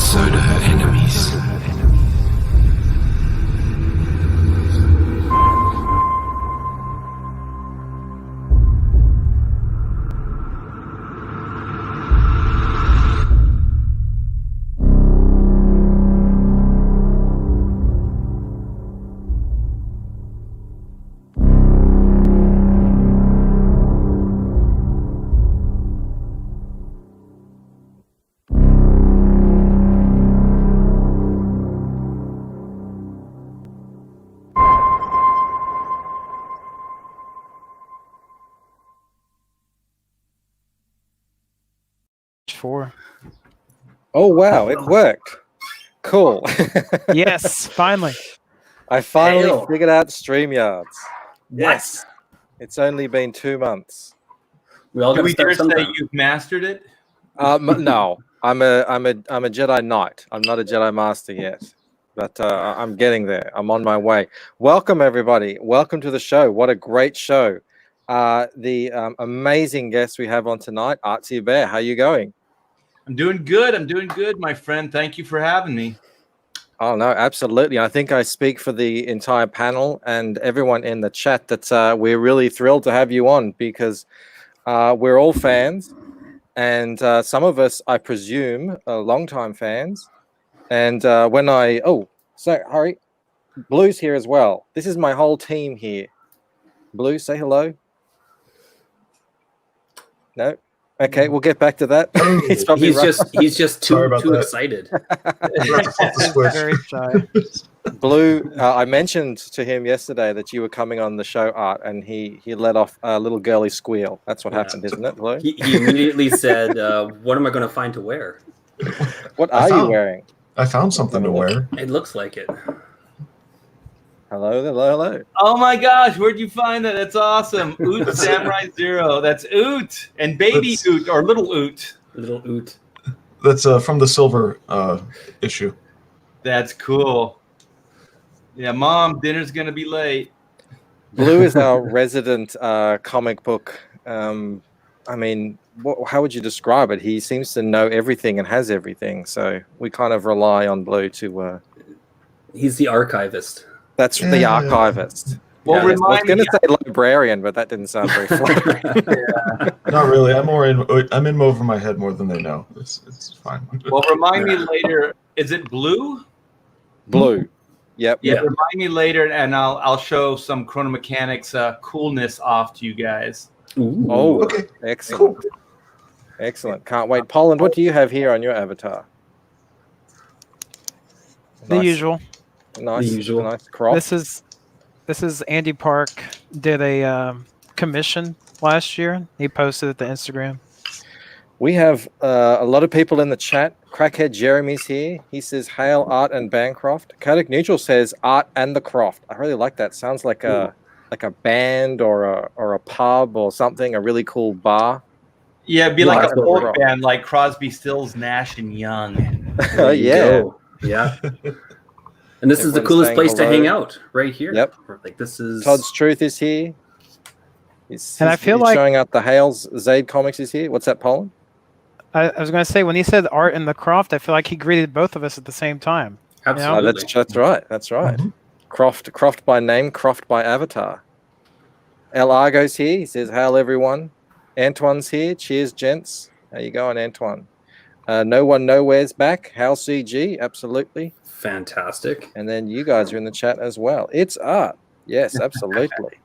So do her enemies. Oh wow, it worked. Cool. Yes, finally. I finally figured out StreamYards. Yes. It's only been 2 months. We all Do got to we start dare sometime. say you've mastered it? No, I'm a Jedi Knight. I'm not a Jedi Master yet, but I'm getting there. I'm on my way. Welcome everybody. Welcome to the show. What a great show. The amazing guest we have on tonight, Thibert. How you going? I'm doing good. I'm doing good, my friend. Thank you for having me. Oh no, absolutely. I think I speak for the entire panel and everyone in the chat that we're really thrilled to have you on because we're all fans, and some of us, I presume, are longtime fans. And Harry, Blue's here as well. This is my whole team here. Blue, say hello. No. Okay, we'll get back to that. He's just too excited. Very shy. Blue, I mentioned to him yesterday that you were coming on the show, Art, and he let off a little girly squeal. That's what happened, isn't it, Blue? He immediately said, "What am I going to find to wear?" What are you wearing? I found something to wear. It looks like it. Hello. Oh my gosh, where'd you find that? That's awesome. Oot Samurai Zero. That's Oot and baby Oot or little Oot. Little Oot. That's from the silver issue. That's cool. Yeah, Mom, dinner's gonna be late. Blue is our resident comic book. How would you describe it? He seems to know everything and has everything, so we kind of rely on Blue to. He's the archivist. That's the archivist. Well, I was going to say librarian, but that didn't sound very flattering. Not really. I'm in over my head more than they know. It's fine. Well, remind me later. Is it Blue? Blue. Yep. Yeah. Remind me later, and I'll show some Chrono Mechanics coolness off to you guys. Ooh. Oh, okay. Excellent. Cool. Excellent. Can't wait. Poland, what do you have here on your avatar? The usual. Nice crop. This is Andy Park did a commission last year. He posted it to Instagram. We have a lot of people in the chat. Crackhead Jeremy's here. He says, "Hail Art and Bancroft." Kodak Neutral says, "Art and the Croft." I really like that. Sounds like a band or a pub or something. A really cool bar. Yeah, it'd be like a folk band, like Crosby, Stills, Nash and Young. Oh yeah. Yeah. And this is the coolest place to hang out, right here. Yep. Like this is Todd's Truth is here. I feel like showing up the Hales. Zaid Comics is here. What's that, Poland? I was going to say when he said Art and the Croft, I feel like he greeted both of us at the same time. Absolutely. You know? That's right. That's right. Mm-hmm. Croft by name, Croft by avatar. El Argo's here. He says, "Hail everyone." Antoine's here. Cheers, gents. How you going, Antoine? No One Nowhere's back. Hal CG, absolutely. Fantastic. And then you guys are in the chat as well. It's Art. Yes, absolutely.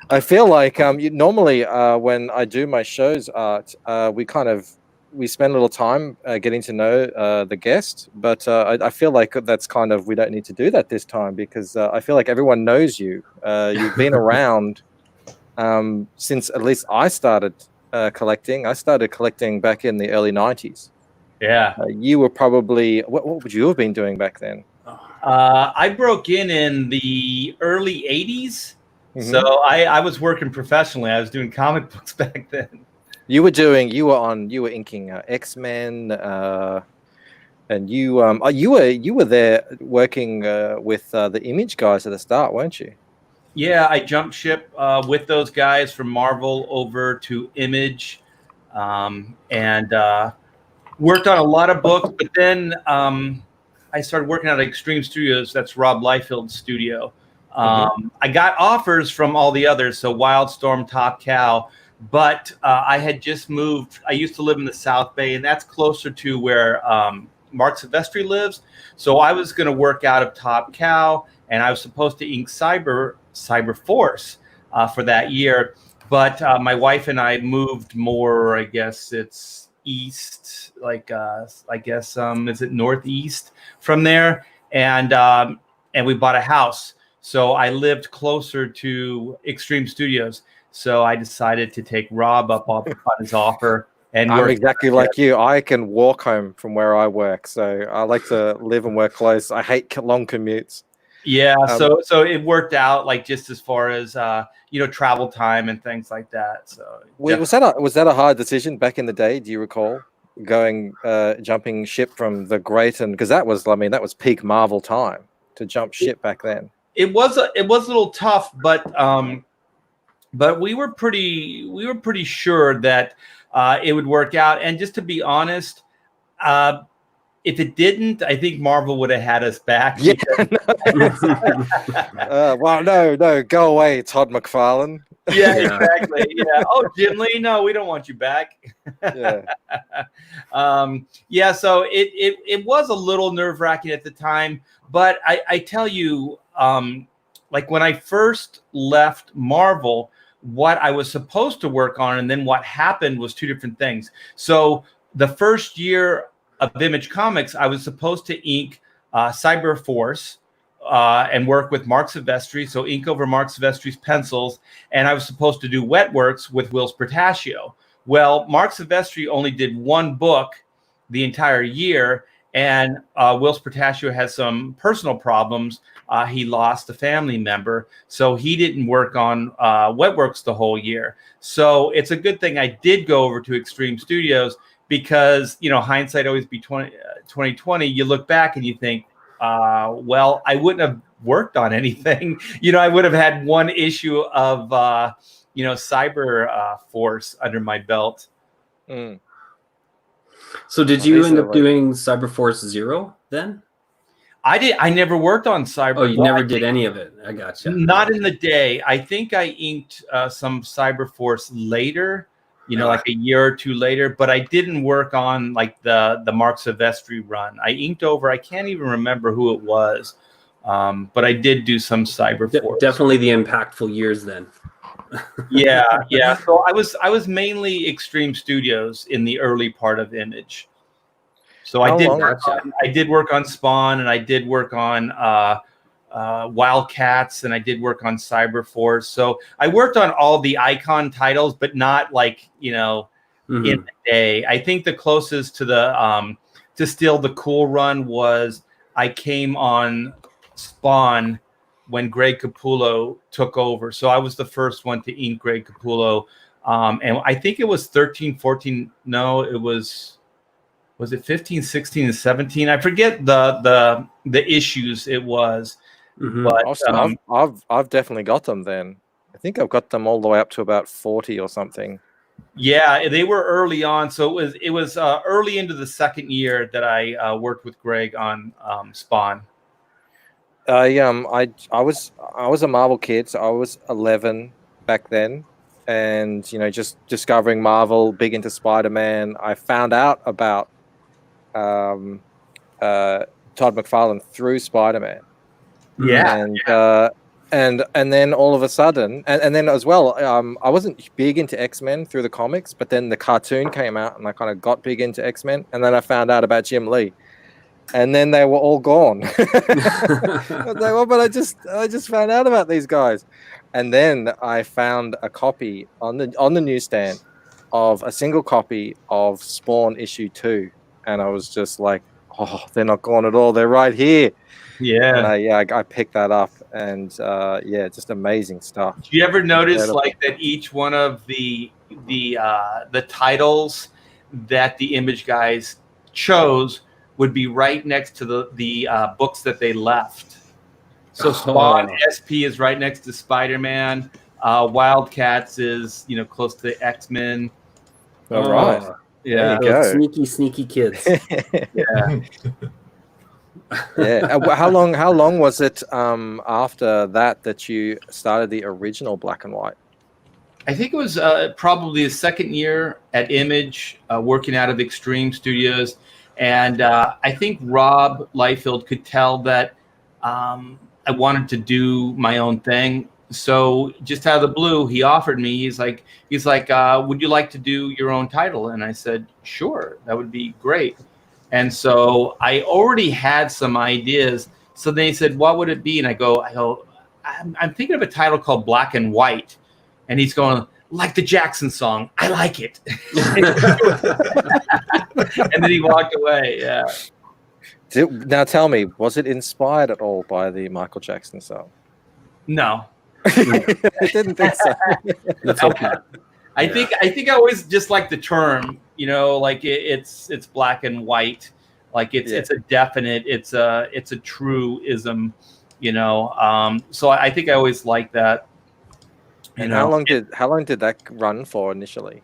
I feel like normally when I do my shows, Art, we spend a little time getting to know the guest, but I feel like that's we don't need to do that this time because I feel like everyone knows you. You've been around since at least I started collecting. I started collecting back in the early 90s. Yeah. You were probably, what would you have been doing back then? I broke in the early 80s. Mm-hmm. So I was working professionally. I was doing comic books back then. You were inking X-Men, and you were there working with the Image guys at the start, weren't you? Yeah, I jumped ship with those guys from Marvel over to Image, and worked on a lot of books, but then I started working at Extreme Studios. That's Rob Liefeld's studio. I got offers from all the others, so Wildstorm, Top Cow, but I had just moved. I used to live in the South Bay, and that's closer to where Mark Silvestri lives. So I was going to work out of Top Cow, and I was supposed to ink Cyber Force for that year. But my wife and I moved more, I guess it's east, like I guess is it northeast from there, and we bought a house. So I lived closer to Extreme Studios. So I decided to take Rob up on his offer. And I'm exactly like you. I can walk home from where I work, so I like to live and work close. I hate long commutes. Yeah, so it worked out, like, just as far as travel time and things like that. So was that a hard decision back in the day? Do you recall jumping ship from the Great, and because that was peak Marvel time to jump ship back then. It was a little tough, but we were pretty sure that it would work out. And just to be honest, if it didn't, I think Marvel would have had us back. Yeah. Well, no, go away, Todd McFarlane. Yeah, exactly. Yeah. Oh, Jim Lee, no, we don't want you back. Yeah. So it was a little nerve-wracking at the time, but I tell you, like when I first left Marvel, what I was supposed to work on and then what happened was two different things. So the first year of Image Comics, I was supposed to ink Cyber Force and work with Mark Silvestri, so ink over Mark Silvestri's pencils, and I was supposed to do wet works with Will Spertasio. Well, Mark Silvestri only did one book the entire year, and Will Spertasio has some personal problems. He lost a family member, so he didn't work on wet works the whole year. So it's a good thing I did go over to Extreme Studios, because hindsight always be 2020. You look back and you think, well, I wouldn't have worked on anything. I would have had one issue of Cyber Force under my belt. Mm. So did you end up doing Cyber Force 0 then? I never worked on Cyber. Oh, you never did any of it. I gotcha. Not in the day. I think I inked some Cyber Force later. Like a year or two later, but I didn't work on like the Mark Silvestri run. I inked over, I can't even remember who it was, but I did do some Cyber Force. Definitely the impactful years then. Yeah. So I was mainly Extreme Studios in the early part of Image. So I did work on Spawn, and I did work on Wildcats, and I did work on Cyber Force. So I worked on all the icon titles, but not like in the day. I think the closest to the to Still the Cool run was I came on Spawn when Greg Capullo took over. So I was the first one to ink Greg Capullo, and I think it was 13, 14. No, it was it 15, 16, and 17? I forget the issues it was. Mm-hmm. But I've definitely got them then. I think I've got them all the way up to about 40 or something. Yeah, they were early on. So it was early into the second year that I worked with Greg on Spawn. I was a Marvel kid, so I was 11 back then, and just discovering Marvel, big into Spider-Man. I found out about Todd McFarlane through Spider-Man. Yeah, and then all of a sudden, and then as well, I wasn't big into X-Men through the comics, but then the cartoon came out, and I kind of got big into X-Men, and then I found out about Jim Lee, and then they were all gone. I was like, well, but I just found out about these guys, and then I found a copy on the newsstand of a single copy of Spawn issue 2, and I was just like, oh, they're not gone at all, they're right here. Yeah, and I picked that up, and just amazing stuff. Do you ever notice like that each one of the titles that the Image guys chose would be right next to the books that they left? So Spawn SP is right next to Spider-Man. Wildcats is close to X-Men. All right. Yeah. Those sneaky kids. Yeah. Yeah. How long was it after that you started the original black and white? I think it was probably the second year at Image, working out of Extreme Studios. And I think Rob Liefeld could tell that I wanted to do my own thing. So just out of the blue, he offered me, he's like, would you like to do your own title? And I said, sure, that would be great. And so I already had some ideas. So they said, what would it be? And I go, I'm thinking of a title called Black and White. And he's going, like the Jackson song, I like it. And then he walked away. Yeah. Now tell me, was it inspired at all by the Michael Jackson song? No. I didn't think so. Let's hope not. I think I always just like the term, like it's black and white, like it's a definite, it's a truism, so I think I always like that. And how long did that run for initially?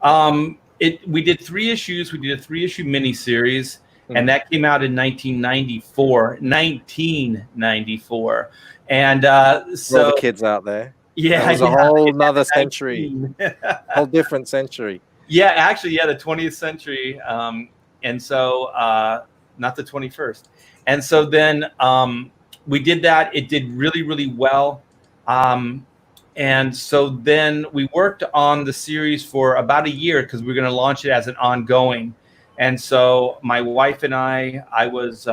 We did 3 issues. We did a 3-issue miniseries, and that came out in 1994. And so all the kids out there. Yeah, it was a whole nother century, whole different century. Yeah, actually, the 20th century, and so not the 21st. And so then we did that. It did really, really well. And so then we worked on the series for about a year because we were going to launch it as an ongoing. And so my wife and I was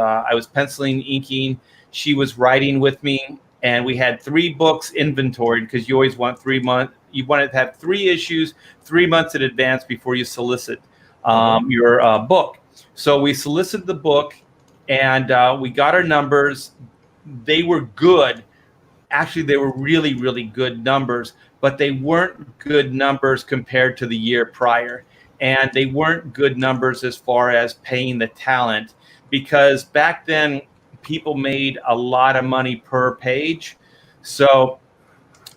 penciling, inking. She was writing with me, and we had 3 books inventoried because you always want 3 months. You want to have 3 issues 3 months in advance before you solicit your book. So we solicited the book, and we got our numbers. They were good. Actually, they were really, really good numbers, but they weren't good numbers compared to the year prior. And they weren't good numbers as far as paying the talent, because back then people made a lot of money per page. So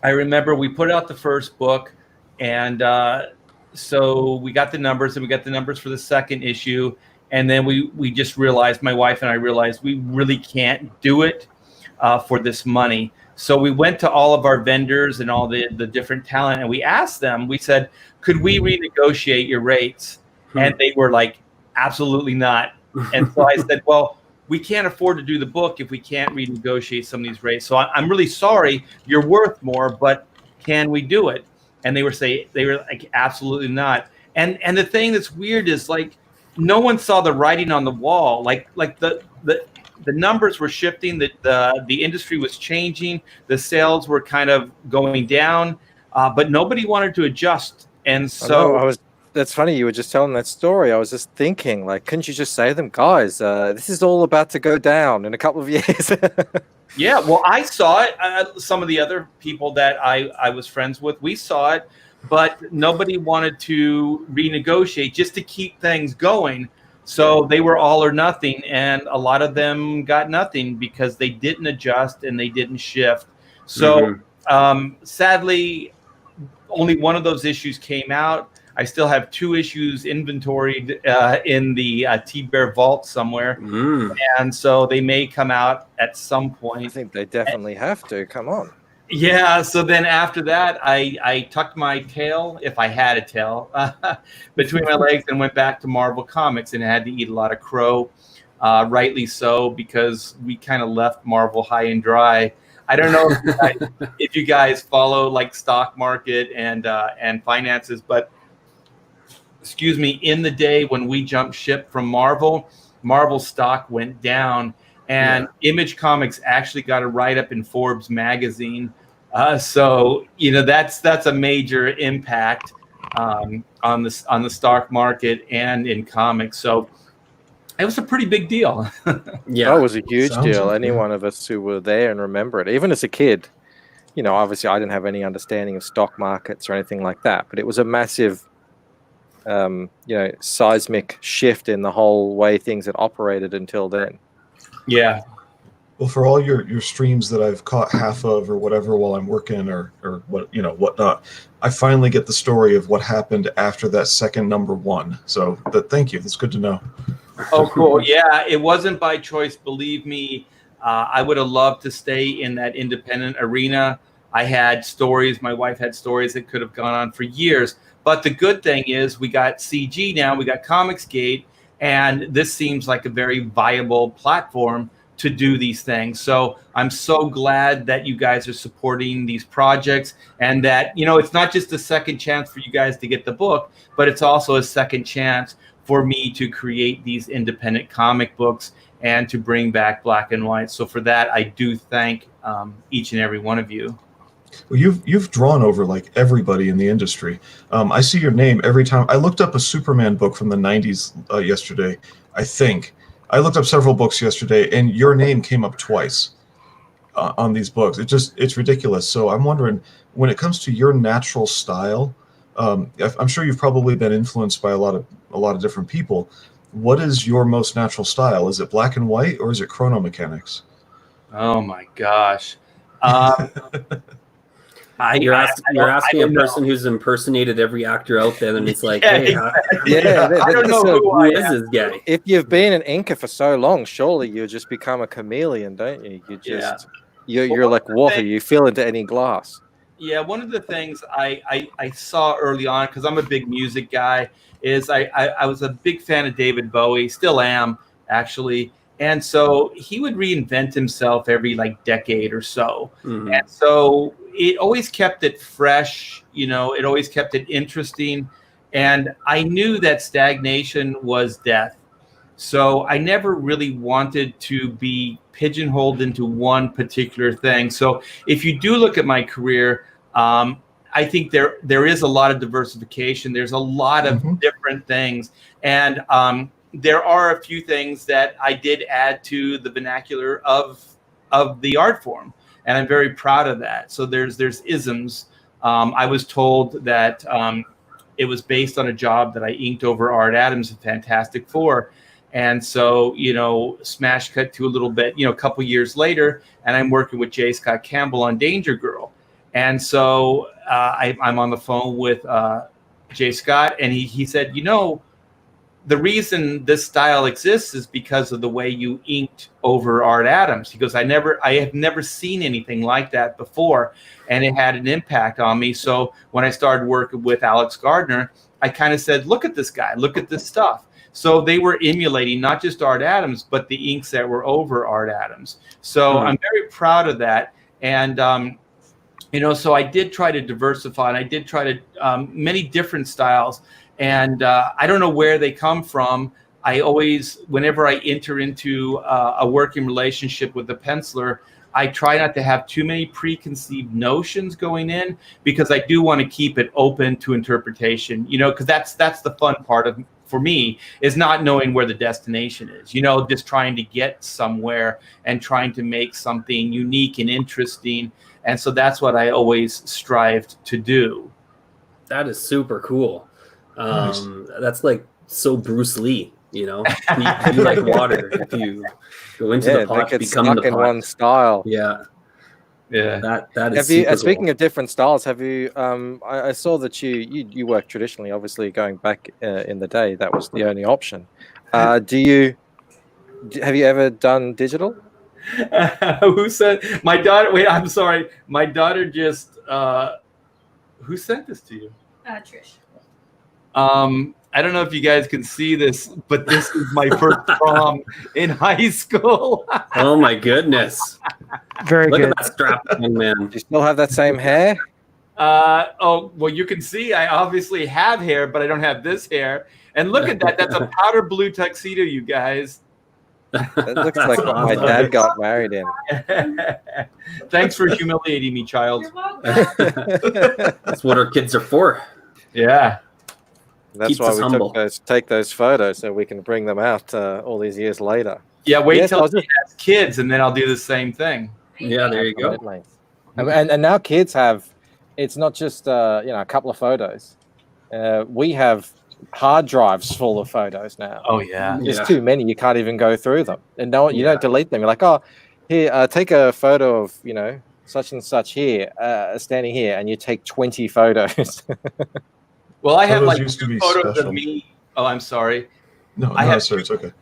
I remember we put out the first book, and so we got the numbers, and we got the numbers for the second issue. And then we just realized, my wife and I realized, we really can't do it for this money. So we went to all of our vendors and all the different talent, and we asked them, we said, could we renegotiate your rates? And they were like, absolutely not. And so I said, well, we can't afford to do the book if we can't renegotiate some of these rates. So I'm really sorry, you're worth more, but can we do it? And they were like, absolutely not. And the thing that's weird is, like, no one saw the writing on the wall. Like the numbers were shifting, the industry was changing, the sales were kind of going down, but nobody wanted to adjust. And so that's funny. You were just telling that story. I was just thinking, like, couldn't you just say to them, guys, this is all about to go down in a couple of years? Yeah, well, I saw it. Some of the other people that I was friends with, we saw it, but nobody wanted to renegotiate just to keep things going. So they were all or nothing, and a lot of them got nothing because they didn't adjust and they didn't shift. So sadly, only one of those issues came out. I still have 2 issues inventoried in the Thibert vault somewhere. And so they may come out at some point. I think they definitely have to. Come on. Yeah, so then after that, I tucked my tail, if I had a tail, between my legs and went back to Marvel Comics, and had to eat a lot of crow, rightly so, because we kind of left Marvel high and dry. I don't know if you guys follow, like, stock market and finances, but excuse me, in the day when we jumped ship from Marvel stock went down, and Image Comics actually got a write-up in Forbes magazine. So that's a major impact on the stock market and in comics. So it was a pretty big deal. Yeah, it was a huge deal. Any one of us who were there and remember it, even as a kid, obviously I didn't have any understanding of stock markets or anything like that, but it was a massive, seismic shift in the whole way things had operated until then. Yeah. Well, for all your streams that I've caught half of or whatever while I'm working or whatnot, I finally get the story of what happened after that second #1. So thank you. That's good to know. Oh, cool. Yeah, it wasn't by choice. Believe me, I would have loved to stay in that independent arena. I had stories. My wife had stories that could have gone on for years. But the good thing is we got CG now. We got Comicsgate. And this seems like a very viable platform to do these things. So I'm so glad that you guys are supporting these projects, and that, it's not just a second chance for you guys to get the book, but it's also a second chance for me to create these independent comic books and to bring back black and white. So for that, I do thank each and every one of you. Well, you've drawn over like everybody in the industry. I see your name every time. I looked up a Superman book from the 90s yesterday, I think. I looked up several books yesterday, and your name came up twice on these books. It's ridiculous. So I'm wondering, when it comes to your natural style, I'm sure you've probably been influenced by a lot of different people. What is your most natural style? Is it black and white, or is it chrono mechanics? Oh my gosh. You're asking a person who's impersonated every actor out there, and it's like, hey, I don't know who is this guy? If you've been an inker for so long, surely you just become a chameleon, don't you? You're like water. You fill into any glass. Yeah, one of the things I saw early on, because I'm a big music guy, is I was a big fan of David Bowie, still am, actually. And so he would reinvent himself every decade or so. Mm-hmm. And so it always kept it fresh, it always kept it interesting. And I knew that stagnation was death. So I never really wanted to be pigeonholed into one particular thing. So if you do look at my career, I think there is a lot of diversification. There's a lot of different things. And there are a few things that I did add to the vernacular of the art form, and I'm very proud of that. So there's isms. I was told that it was based on a job that I inked over Art Adams' Fantastic Four, and so smash cut to a little bit, a couple years later, and I'm working with J. Scott Campbell on Danger Girl, and so I'm on the phone with J. Scott, and he said, the reason this style exists is because of the way you inked over Art Adams. He goes, I have never seen anything like that before, and it had an impact on me. So when I started working with Alex Gardner, I kind of said, look at this guy, look at this stuff. So they were emulating not just Art Adams, but the inks that were over Art Adams. So I'm very proud of that. And, so I did try to diversify, and I did try to many different styles. And I don't know where they come from. I always, whenever I enter into a working relationship with a penciler, I try not to have too many preconceived notions going in, because I do want to keep it open to interpretation, because that's the fun part for me, is not knowing where the destination is, just trying to get somewhere and trying to make something unique and interesting. And so that's what I always strived to do. That is super cool. Nice. That's like so Bruce Lee, you like water. If you go into the pot, become the pot. In one style. Yeah. That is. Have you? Speaking of different styles, have you? I saw that you work traditionally. Obviously, going back in the day, that was the only option. Have you ever done digital? Who said my daughter? Wait, I'm sorry. My daughter just. Who sent this to you? Trish. I don't know if you guys can see this, but this is my first prom in high school. Oh my goodness! Very Look good. At that strap, young man. Do you still have that same hair? Oh well, you can see I obviously have hair, but I don't have this hair. And look at that. That's a powder blue tuxedo, you guys. That looks like what my dad got married in. Thanks for humiliating me, child. You're welcome. That's what our kids are for. Yeah. That's why we take those photos, so we can bring them out all these years later. Yeah, wait till he has kids, and then I'll do the same thing. Yeah, there you go. And now kids have, it's not just a couple of photos. We have hard drives full of photos now. Oh yeah, there's too many. You can't even go through them, and you don't delete them. You're like, oh, here, take a photo of, such and such here, standing here, and you take 20 photos. Well, I have Photos like used to 2 be photos special. of me. Oh, I'm sorry. No, sir, it's okay.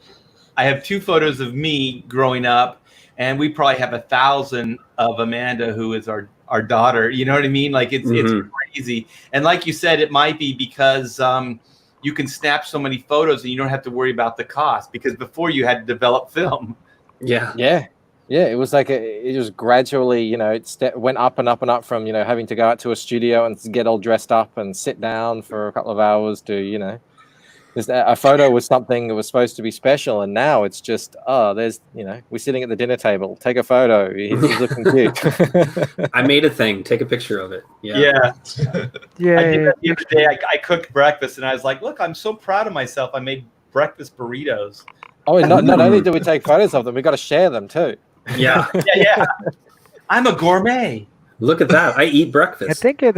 I have 2 photos of me growing up, and we probably have 1,000 of Amanda, who is our daughter. You know what I mean? Like it's crazy. And like you said, it might be because you can snap so many photos and you don't have to worry about the cost, because before you had to develop film. Yeah. It was like it was gradually, it went up and up and up from, having to go out to a studio and get all dressed up and sit down for a couple of hours to, a photo was something that was supposed to be special, and now it's just, there's, we're sitting at the dinner table, take a photo, he's looking cute. I made a thing, take a picture of it. Yeah. Yeah. I did that the other day. I cooked breakfast, and I was like, look, I'm so proud of myself. I made breakfast burritos. Oh, not only do we take photos of them, we got to share them too. Yeah. Yeah. I'm a gourmet. Look at that. I eat breakfast. I think it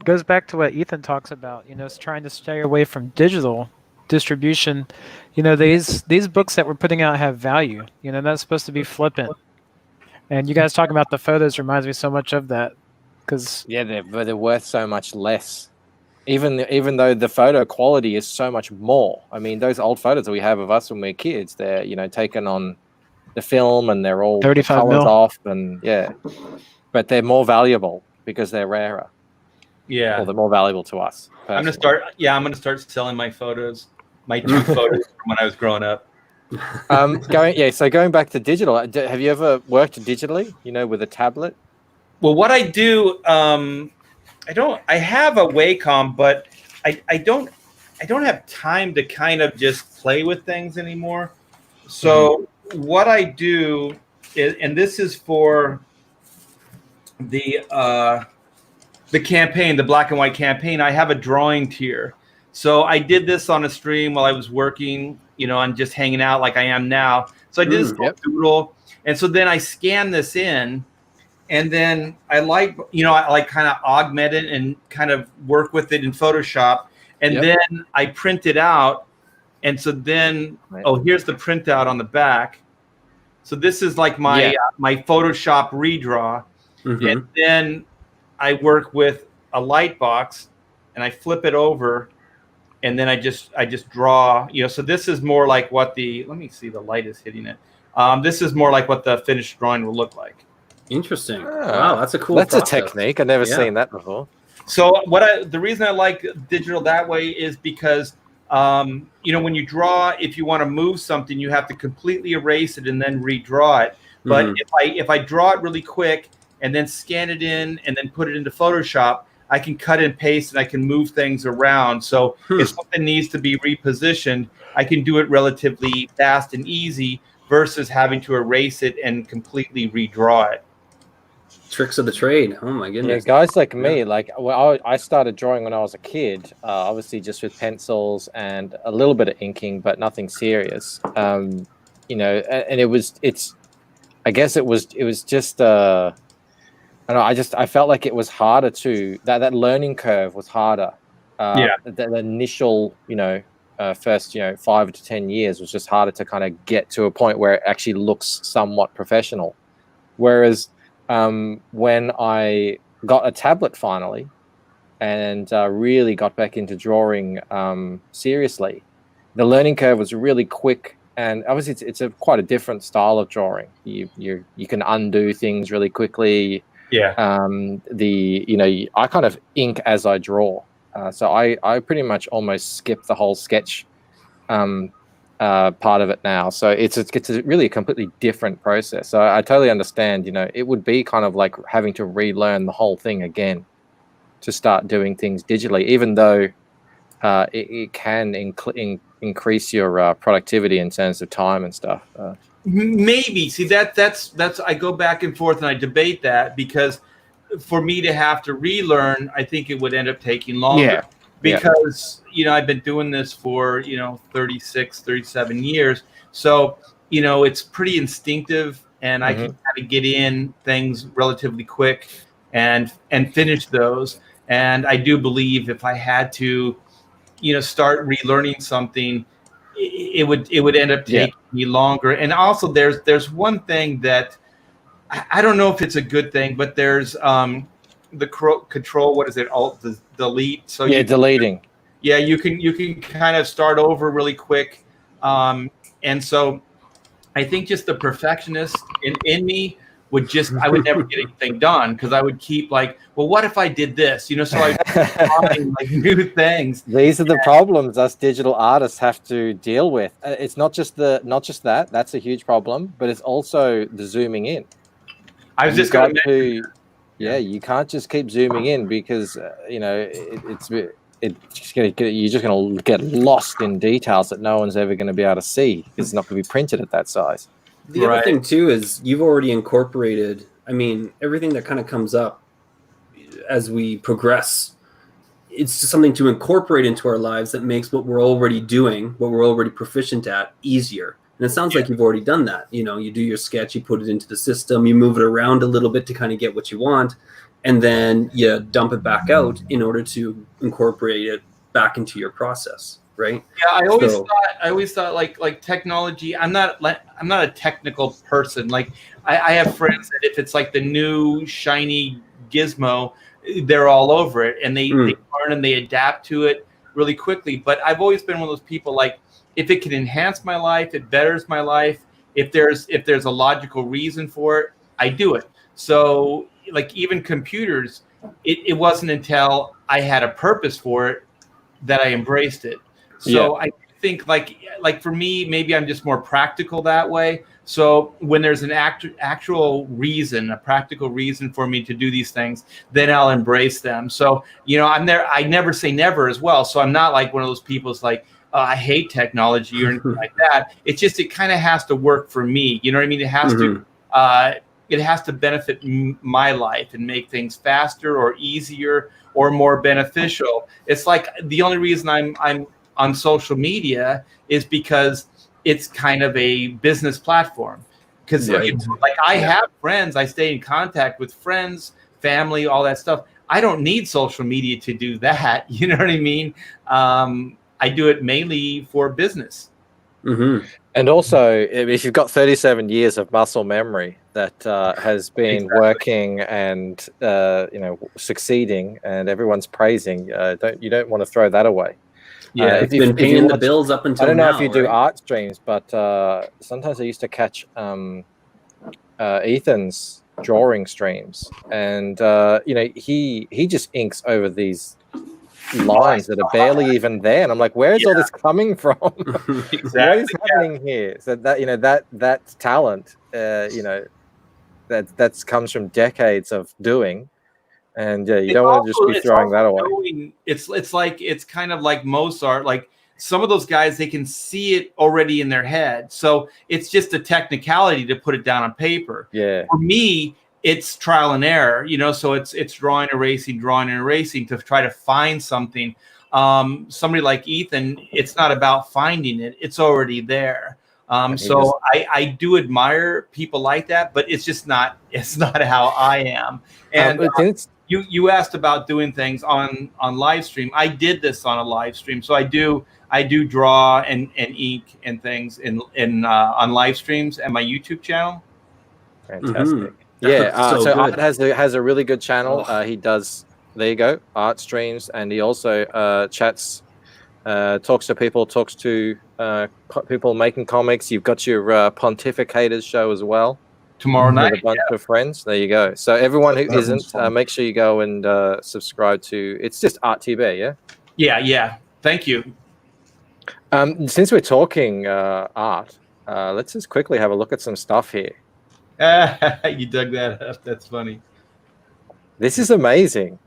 goes back to what Ethan talks about, it's trying to stay away from digital distribution. These books that we're putting out have value. That's supposed to be flippant. And you guys talking about the photos reminds me so much of that, because they're worth so much less. Even though the photo quality is so much more. I mean, those old photos that we have of us when we're kids, they're taken on the film, and they're all 35 colors mil. off, and but they're more valuable because they're rarer. Yeah. Or they're more valuable to us. I'm personally. gonna start selling my photos, my 2 photos from when I was growing up. So going back to digital, have you ever worked digitally? With a tablet? Well, what I do, I have a Wacom, but I don't have time to kind of just play with things anymore. So what I do is, and this is for the campaign, the black and white campaign, I have a drawing tier. So I did this on a stream while I was working, and just hanging out like I am now. So I did this little doodle, and so then I scan this in, and then I kind of augment it and kind of work with it in Photoshop, and then I print it out. And so then, here's the printout on the back. So this is like my Photoshop redraw. And then I work with a light box, and I flip it over, and then I just draw. So this is more like what let me see, the light is hitting it. This is more like what the finished drawing will look like. Interesting. Wow, that's a cool. That's process. a technique. I've never seen that before. So the reason I like digital that way is because when you draw, if you want to move something, you have to completely erase it and then redraw it. But if I draw it really quick and then scan it in and then put it into Photoshop, I can cut and paste, and I can move things around. So if something needs to be repositioned, I can do it relatively fast and easy versus having to erase it and completely redraw it. Tricks of the trade. Oh my goodness. Yeah, guys like me, I started drawing when I was a kid, obviously just with pencils and a little bit of inking, but nothing serious. And it was just I felt like it was harder that learning curve was harder. The initial, first, 5 to 10 years was just harder to kind of get to a point where it actually looks somewhat professional. Whereas when I got a tablet finally and really got back into drawing seriously, the learning curve was really quick. And obviously it's quite a different style of drawing. You can undo things really quickly. I kind of ink as I draw. So I pretty much almost skip the whole sketch part of it now. So it's really a completely different process. So I totally understand, it would be kind of like having to relearn the whole thing again to start doing things digitally, even though it can increase your productivity in terms of time and stuff. Maybe. See, that's I go back and forth and I debate that, because for me to have to relearn, I think it would end up taking longer. Because I've been doing this for 36, 37 years, so it's pretty instinctive, and I can kind of get in things relatively quick and finish those. And I do believe if I had to start relearning something, it would end up taking me longer. And also, there's one thing that I don't know if it's a good thing, but there's the control. What is it? Alt delete. So deleting. Yeah, you can kind of start over really quick, and so I think just the perfectionist in me I would never get anything done because I would keep like, well, what if I did this? So I find like new things. These are the problems us digital artists have to deal with. It's not just that. That's a huge problem, but it's also the zooming in. I was just going to. You can't just keep zooming in because you're just going to get lost in details that no one's ever going to be able to see because it's not going to be printed at that size. The other thing too is you've already incorporated, everything that kind of comes up as we progress, it's just something to incorporate into our lives that makes what we're already doing, what we're already proficient at, easier. And it sounds like you've already done that. You do your sketch, you put it into the system, you move it around a little bit to kind of get what you want, and then you dump it back out in order to incorporate it back into your process. Right. Yeah, I always thought like technology. I'm not a technical person. Like I have friends that if it's like the new shiny gizmo, they're all over it and they learn and they adapt to it really quickly. But I've always been one of those people like if it can enhance my life, it betters my life. If there's a logical reason for it, I do it. So like even computers, it wasn't until I had a purpose for it that I embraced it. So I think like for me, maybe I'm just more practical that way. So when there's an actual reason, a practical reason for me to do these things, then I'll embrace them. So, I'm there. I never say never as well. So I'm not like one of those people who's like, I hate technology or anything like that. It's just, it kind of has to work for me. You know what I mean? It has to benefit my life and make things faster or easier or more beneficial. It's like the only reason I'm on social media is because it's kind of a business platform. Because I have friends, I stay in contact with friends, family, all that stuff. I don't need social media to do that. You know what I mean? I do it mainly for business. Mm-hmm. And also, if you've got 37 years of muscle memory that has been working and succeeding, and everyone's praising, you don't want to throw that away. Yeah, it's been paying the bills up until now. I don't know if you do art streams, but sometimes I used to catch Ethan's drawing streams, and he just inks over these lines that are barely even there, and I'm like, where is all this coming from? Exactly. What is happening here? So that talent, that comes from decades of doing. And you don't want to just be throwing that away. It's kind of like Mozart. Like some of those guys, they can see it already in their head. So it's just a technicality to put it down on paper. Yeah. For me, it's trial and error. So it's drawing, erasing to try to find something. Somebody like Ethan, it's not about finding it; it's already there. So I do admire people like that, but it's just not. It's not how I am. And you asked about doing things on live stream. I did this on a live stream, so I do draw and ink and things on live streams and my YouTube channel. Fantastic. Mm-hmm. Yeah. So Art has a really good channel. He does. There you go. Art streams, and he also chats, talks to people, talks to people making comics. You've got your Pontificators show as well. Tomorrow night, with a bunch of friends. There you go. So everyone who isn't, make sure you go and subscribe to. It's just Art Thibert, yeah. Yeah. Thank you. Since we're talking art, let's just quickly have a look at some stuff here. You dug that up. That's funny. This is amazing.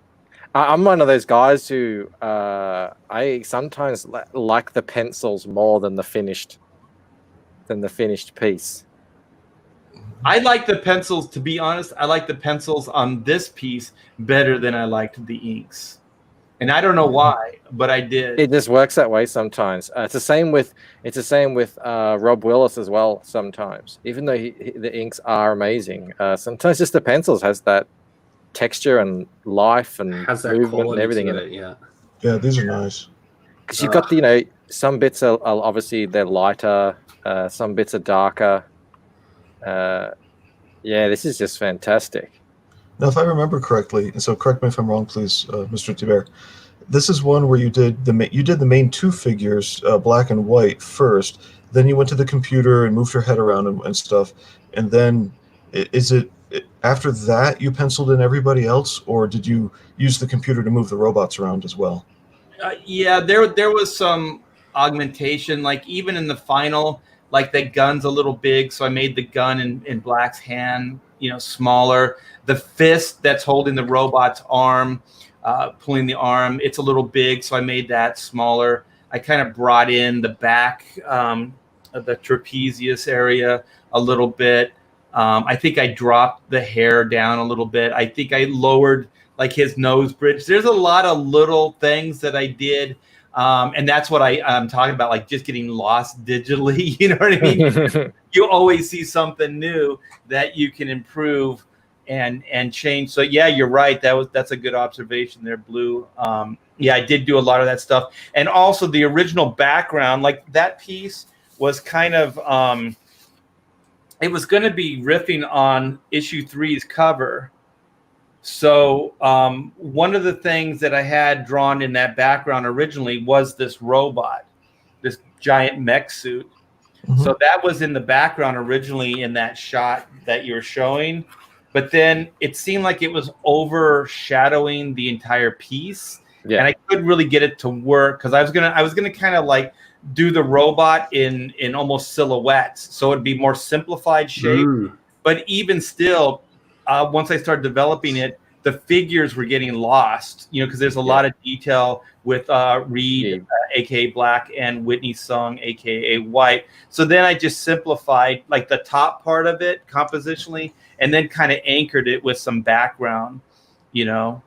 I'm one of those guys who I sometimes like the pencils more than the finished piece. I like the pencils, to be honest. I like the pencils on this piece better than I liked the inks, and I don't know why, but I did. It just works that way sometimes. It's the same with Rob Willis as well. Sometimes, even though the inks are amazing, sometimes just the pencils has that texture and life and movement and everything in it. Yeah, these are nice. Because you've got some bits are obviously they're lighter, some bits are darker. Yeah, this is just fantastic. Now, if I remember correctly, and so correct me if I'm wrong, please, Mr. Thibert. This is one where you did the main two figures, black and white, first. Then you went to the computer and moved your head around and stuff. And then, after that you penciled in everybody else, or did you use the computer to move the robots around as well? Yeah, there was some augmentation. Like even in the final, like the gun's a little big, so I made the gun in Black's hand, smaller. The fist that's holding the robot's arm, pulling the arm, it's a little big, so I made that smaller. I kind of brought in the back, the trapezius area a little bit. I think I dropped the hair down a little bit. I think I lowered like his nose bridge. There's a lot of little things that I did. And that's what I'm talking about, like just getting lost digitally. You know what I mean? You always see something new that you can improve and change. So yeah, you're right. That's a good observation there, Blue. Yeah, I did do a lot of that stuff. And also the original background, like that piece was kind of, it was going to be riffing on issue 3's cover. So one of the things that I had drawn in that background originally was this robot, this giant mech suit. Mm-hmm. So that was in the background originally in that shot that you were showing. But then it seemed like it was overshadowing the entire piece. Yeah. And I couldn't really get it to work because I was gonna kind of like do the robot in almost silhouettes. So it'd be more simplified shape. But even still, once I started developing it, the figures were getting lost, because there's a lot of detail with Reed, aka Black, and Whitney Sung, aka White. So then I just simplified like the top part of it compositionally, and then kind of anchored it with some background, and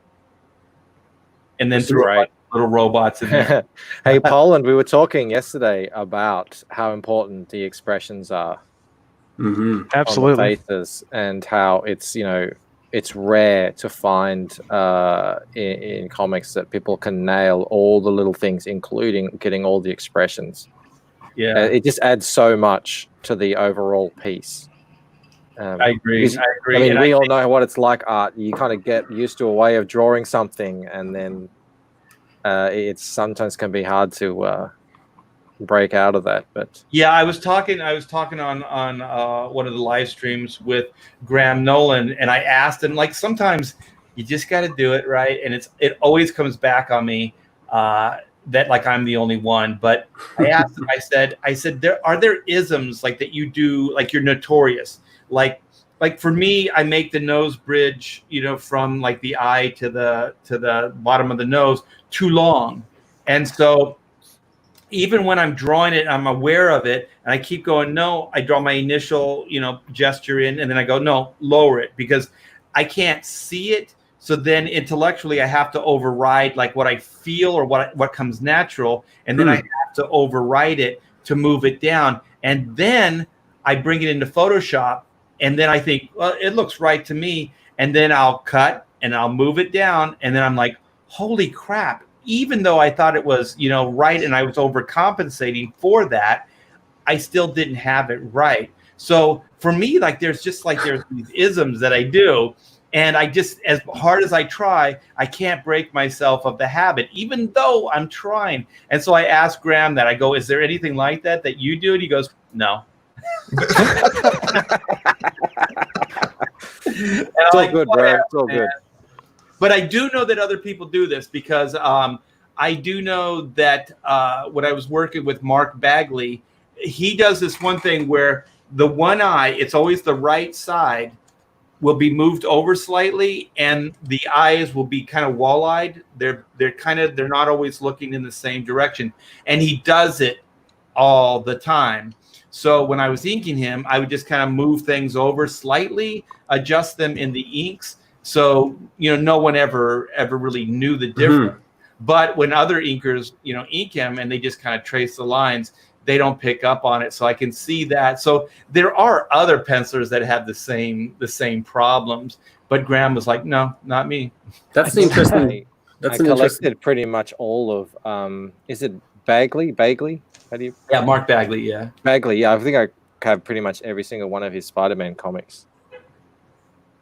then threw little robots in there. Hey, Poland, we were talking yesterday about how important the expressions are. Mm-hmm. Absolutely. On the faces, and how it's it's rare to find in comics that people can nail all the little things, including getting all the expressions. Yeah, it just adds so much to the overall piece. I agree. I mean, we all know what it's like, art. You kind of get used to a way of drawing something, and then it sometimes can be hard to break out of that. But yeah, I was talking on one of the live streams with Graham Nolan, and I asked him, like, sometimes you just got to do it right, and it always comes back on me that like I'm the only one. But I asked him, I said are there isms like that you do, like you're notorious, like for me, I make the nose bridge, from like the eye to the bottom of the nose too long, and so even when I'm drawing it, I'm aware of it, and I keep going, no, I draw my initial, gesture in, and then I go, no, lower it, because I can't see it. So then intellectually, I have to override like what I feel or what comes natural, and then I have to override it to move it down. And then I bring it into Photoshop, and then I think, well, it looks right to me, and then I'll cut and I'll move it down, and then I'm like, holy crap. Even though I thought it was, right, and I was overcompensating for that, I still didn't have it right. So for me, like there's these isms that I do, and I just, as hard as I try, I can't break myself of the habit, even though I'm trying. And so I asked Graham that. I go, is there anything like that you do? And he goes, no. It's all good, bro. It's all good. But I do know that other people do this, because I do know that when I was working with Mark Bagley, he does this one thing where the one eye, it's always the right side, will be moved over slightly, and the eyes will be kind of wall-eyed. They're not always looking in the same direction, and he does it all the time. So when I was inking him, I would just kind of move things over slightly, adjust them in the inks. So, no one ever really knew the difference. Mm-hmm. But when other inkers, ink him and they just kind of trace the lines, they don't pick up on it. So I can see that. So there are other pencilers that have the same problems. But Graham was like, no, not me. That's interesting. I collected pretty much all of, is it Bagley? How do you? Yeah, Mark Bagley. Yeah. Bagley. Yeah, I think I have pretty much every single one of his Spider-Man comics.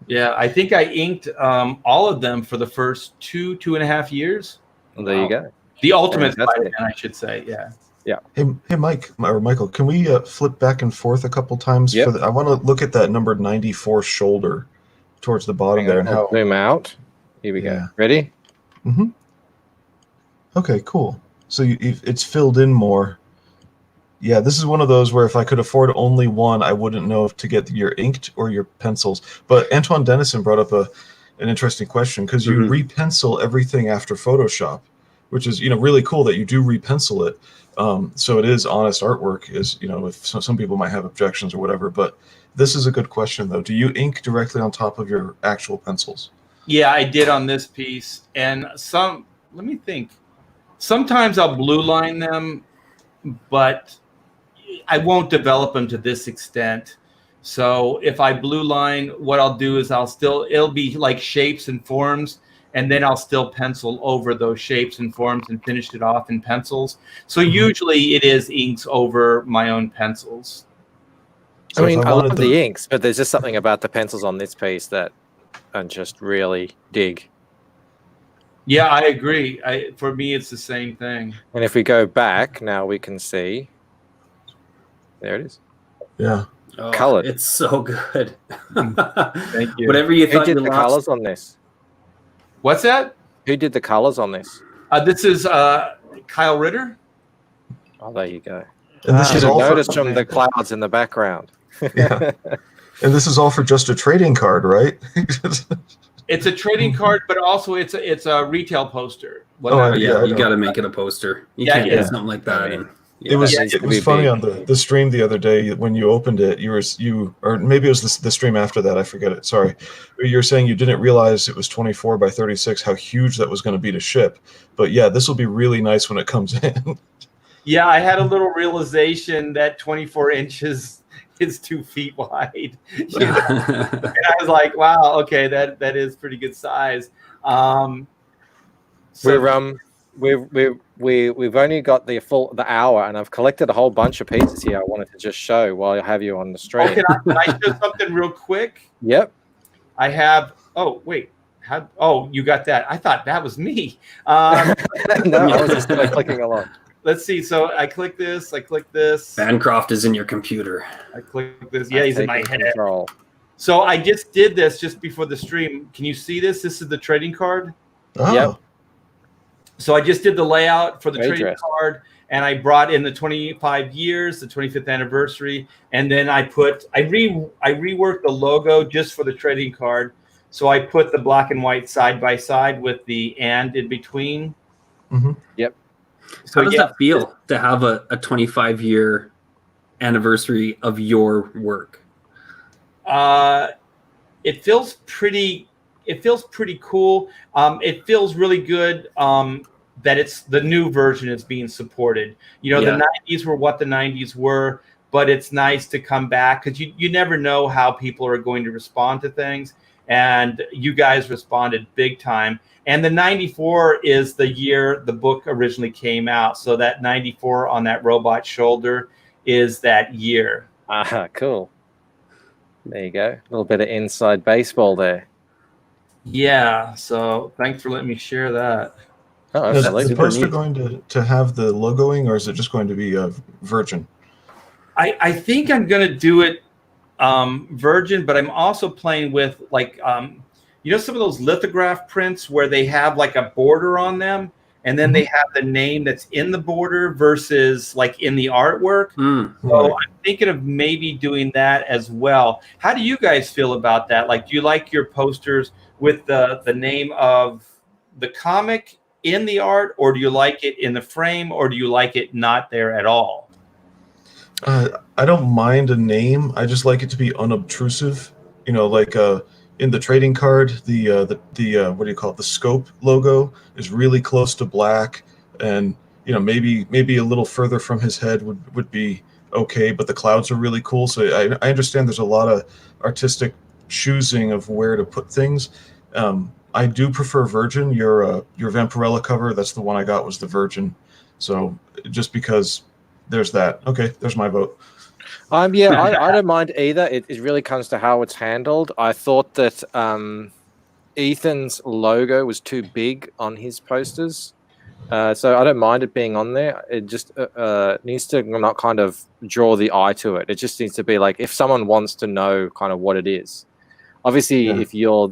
Yeah, I think I inked all of them for the first 2.5 years. Well, there you go. The Ultimate Fantastic. Spider-Man, I should say. Yeah. Hey, Mike or Michael, can we flip back and forth a couple times? Yep. I want to look at that number 94 shoulder towards the bottom there, and I'll how. zoom out. Here we Yeah. go. Ready? Mm-hmm. Okay, cool. So it's filled in more. Yeah, this is one of those where if I could afford only one, I wouldn't know if to get your inked or your pencils. But Antoine Dennison brought up an interesting question, because you repencil everything after Photoshop, which is really cool that you do repencil it. So it is honest artwork. If some people might have objections or whatever, but this is a good question though. Do you ink directly on top of your actual pencils? Yeah, I did on this piece, and let me think. Sometimes I'll blue line them, but I won't develop them to this extent. So if I blue line, what I'll do is it'll be like shapes and forms, and then I'll still pencil over those shapes and forms and finish it off in pencils. So usually it is inks over my own pencils. So I mean, I love wanted the inks, but there's just something about the pencils on this piece that I just really dig. Yeah, I agree. For me, it's the same thing. And if we go back, now we can see. There it is. Yeah. Oh, Colored. It's so good. Thank you. Whatever you Who thought did you the lost. colors on this? What's that? Who did the colors on this? This is Kyle Ritter. Oh, there you go. And this Should is have all noticed for, from the clouds in the background. yeah. And this is all for just a trading card, right? It's a trading card, but also it's a retail poster. Oh, Yeah, I you know. got to make it a poster. You Yeah, can't yeah. get something like that. I mean, And, It was Yeah, it to was be funny big. on the stream the other day when you opened it. You or maybe it was the stream after that. I forget it. Sorry. You were saying you didn't realize it was 24 by 36. How huge that was going to be to ship. But yeah, this will be really nice when it comes in. Yeah, I had a little realization that 24 inches is 2 feet wide. And I was like, wow, okay, that is pretty good size. We've only got the hour, and I've collected a whole bunch of pieces here. I wanted to just show while I have you on the stream. can I show something real quick? Yep. I have. Oh wait. You got that? I thought that was me. No, I was just clicking along. Let's see. So I click this. I click this. Bancroft is in your computer. I click this. Yeah, he's in my Taking head. control. So I just did this just before the stream. Can you see this? This is the trading card. Oh. Yep. So I just did the layout for the Very trading interesting. card, and I brought in the 25 years, the 25th anniversary, and then I reworked the logo just for the trading card. So I put the black and white side by side with the "and" in between. Mhm. Yep. So How does that feel to have a 25-year anniversary of your work? It feels pretty cool. It feels really good that it's the new version is being supported. The 90s were what the 90s were, but it's nice to come back because you never know how people are going to respond to things. And you guys responded big time. And the 94 is the year the book originally came out. So that 94 on that robot shoulder is that year. Cool. There you go. A little bit of inside baseball there. Yeah. So thanks for letting me share that. Oh, Is absolutely. the poster going to have the logoing, or is it just going to be Virgin? I think I'm going to do it Virgin, but I'm also playing with some of those lithograph prints where they have like a border on them, and then they have the name that's in the border versus like in the artwork. So I'm thinking of maybe doing that as well. How do you guys feel about that? Like, do you like your posters with the name of the comic in the art, or do you like it in the frame, or do you like it not there at all? I don't mind a name. I just like it to be unobtrusive. Like in the trading card, the what do you call it? The scope logo is really close to black, and maybe a little further from his head would be okay. But the clouds are really cool. So I understand there's a lot of artistic choosing of where to put things. I do prefer Virgin. Your Vampirella cover, that's the one I got, was the Virgin. So just because there's that, okay, there's my vote. Yeah, I don't mind either. It really comes to how it's handled. I thought that Ethan's logo was too big on his posters. So I don't mind it being on there. It just needs to not kind of draw the eye to it. It just needs to be like, if someone wants to know kind of what it is. Obviously, if you're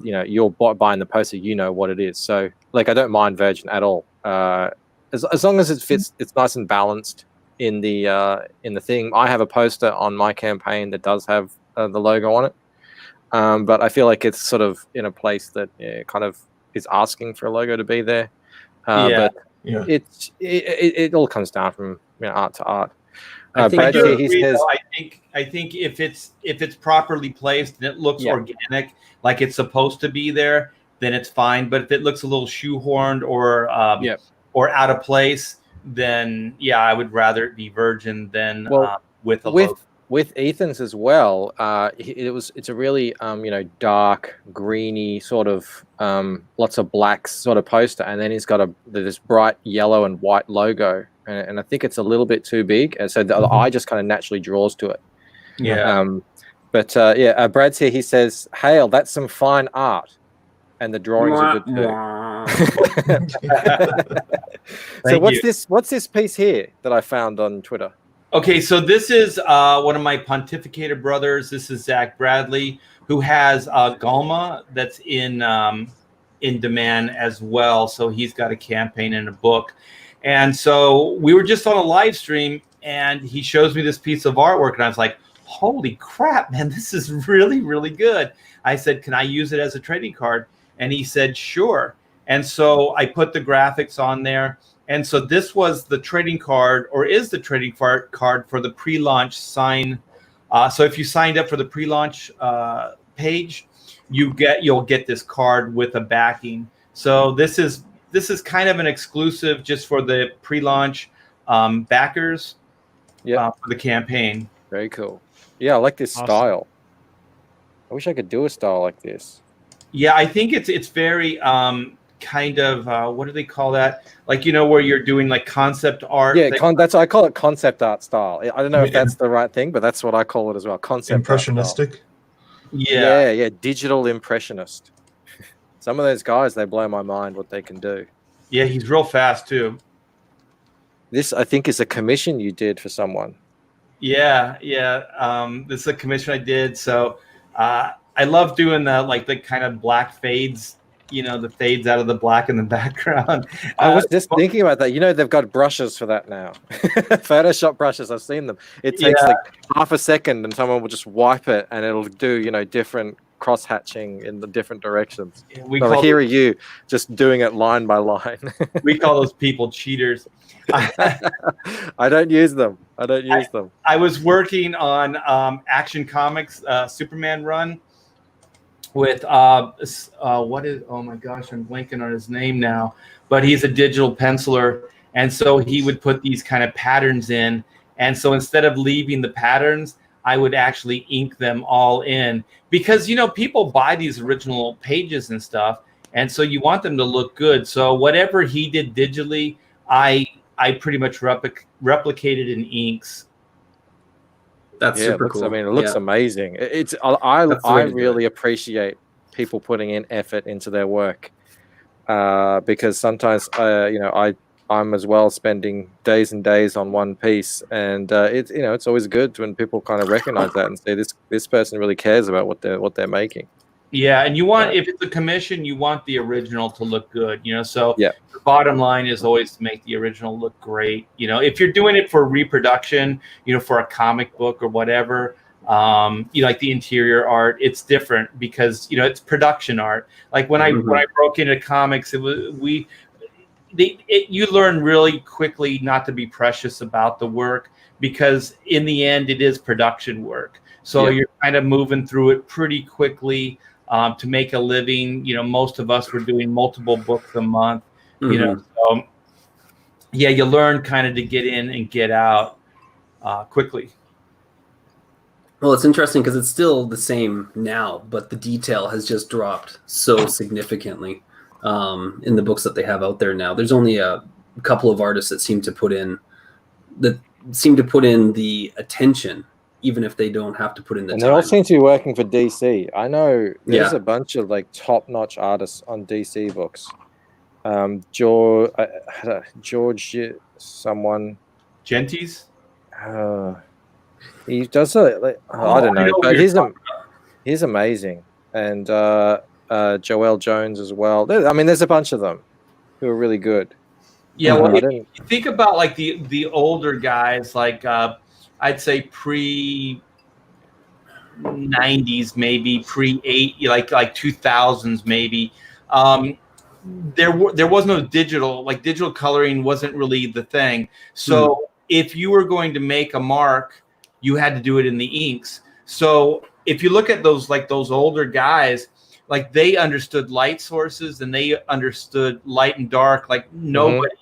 buying the poster, you know what it is. So like, I don't mind Virgin at all. As long as it fits, it's nice and balanced in the thing. I have a poster on my campaign that does have the logo on it. But I feel like it's sort of in a place that kind of is asking for a logo to be there. But it all comes down from art to art. I think, Brad here, he says, I think if it's properly placed and it looks organic, like it's supposed to be there, then it's fine. But if it looks a little shoehorned or out of place, then I would rather it be Virgin than with a logo. With Ethan's as well, it's a really dark greeny sort of lots of blacks sort of poster, and then he's got this bright yellow and white logo, and I think it's a little bit too big, and so the eye just kind of naturally draws to it. Brad's here. He says, "Hail, that's some fine art," and the drawings are good too. So what's this piece here that I found on Twitter? Okay, so this is one of my pontificator brothers. This is Zach Bradley, who has Galma that's in demand as well. So he's got a campaign and a book. And so we were just on a live stream, and he shows me this piece of artwork, and I was like, holy crap, man, this is really, really good. I said, can I use it as a trading card? And he said, sure. And so I put the graphics on there. And so this was the trading card, or is the trading card for the pre-launch sign. So if you signed up for the pre-launch page, you'll get this card with a backing. So this is kind of an exclusive just for the pre-launch backers for the campaign. Very cool. Yeah, I like this style. I wish I could do a style like this. Yeah, I think it's very kind of what do they call that? Like, where you're doing like concept art. Yeah, I call it concept art style. I don't know if that's the right thing, but that's what I call it as well. Concept impressionistic. Yeah, digital impressionist. Some of those guys, they blow my mind what they can do. Yeah, he's real fast too. This, I think, is a commission you did for someone. Yeah. This is a commission I did. So I love doing the kind of black fades. The fades out of the black in the background. I was just thinking about that. They've got brushes for that now. Photoshop brushes. I've seen them. It takes like half a second, and someone will just wipe it, and it'll do different cross hatching in the different directions. Here are you just doing it line by line. We call those people cheaters. I don't use them. I was working on Action Comics Superman run with oh my gosh, I'm blanking on his name now, but he's a digital penciler, and so he would put these kind of patterns in, and so instead of leaving the patterns, I would actually ink them all in, because people buy these original pages and stuff, and so you want them to look good. So whatever he did digitally, I pretty much replicated in inks. That's super cool. I mean, it looks amazing. I really appreciate people putting in effort into their work, because sometimes I'm as well spending days and days on one piece, and it's always good when people kind of recognize that and say this person really cares about what they're making. Yeah, and you want, if it's a commission, you want the original to look good, so the bottom line is always to make the original look great. If you're doing it for reproduction, for a comic book or whatever, like the interior art, it's different because, it's production art. Like when I broke into comics, you learn really quickly not to be precious about the work, because in the end, it is production work. So you're kind of moving through it pretty quickly. To make a living, most of us were doing multiple books a month, so you learn kind of to get in and get out quickly. Well, it's interesting because it's still the same now, but the detail has just dropped so significantly in the books that they have out there now. There's only couple of artists that seem to put in the attention, even if they don't have to put in the and time. they all seem to be working for DC. I know there's a bunch of like top-notch artists on DC books. George someone. Genties? He does it. Like, I don't know, but he's amazing, and Joel Jones as well. I mean, there's a bunch of them who are really good. Yeah, well, if you think about like the older guys, like I'd say pre 90s, maybe pre like 2000s, maybe. There was no digital, like digital coloring wasn't really the thing. So if you were going to make a mark, you had to do it in the inks. So if you look at those older guys, like they understood light sources and they understood light and dark like nobody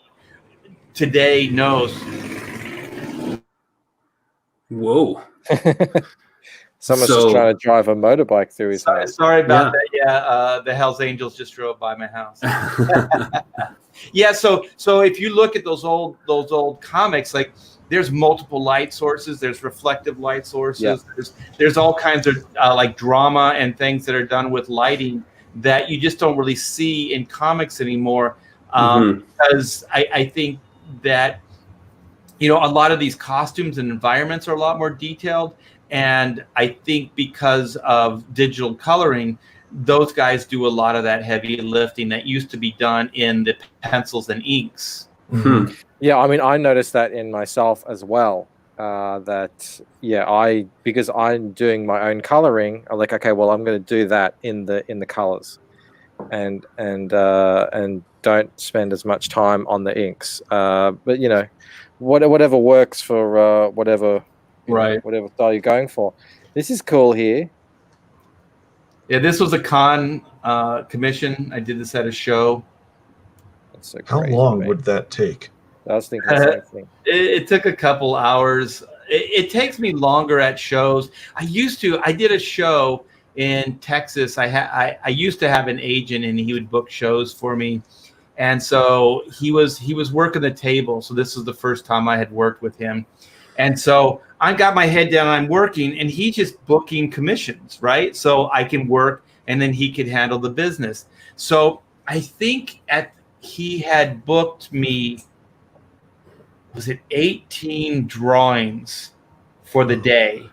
today knows. Whoa. Someone's just trying to drive a motorbike through his house. Sorry about that. Yeah, the Hells Angels just drove by my house. Yeah, so if you look at those old comics, like there's multiple light sources, there's reflective light sources, there's all kinds of like drama and things that are done with lighting that you just don't really see in comics anymore. Because I think that a lot of these costumes and environments are a lot more detailed. And I think because of digital coloring, those guys do a lot of that heavy lifting that used to be done in the pencils and inks. Yeah, I mean, I noticed that in myself as well. Because I'm doing my own coloring, I'm like, okay, well, I'm going to do that in the colors, and don't spend as much time on the inks. But whatever works for whatever. Whatever style you're going for. This is cool here. Yeah, this was a con commission. I did this at a show. That's so How long would that take? I was thinking the same thing. It took a couple hours. It takes me longer at shows. I did a show in Texas. I used to have an agent, and he would book shows for me. And so he was working the table. So this was the first time I had worked with him. And so I got my head down, I'm working, and he's just booking commissions, right? So I can work, and then he could handle the business. So I think he had booked me, was it 18 drawings for the day?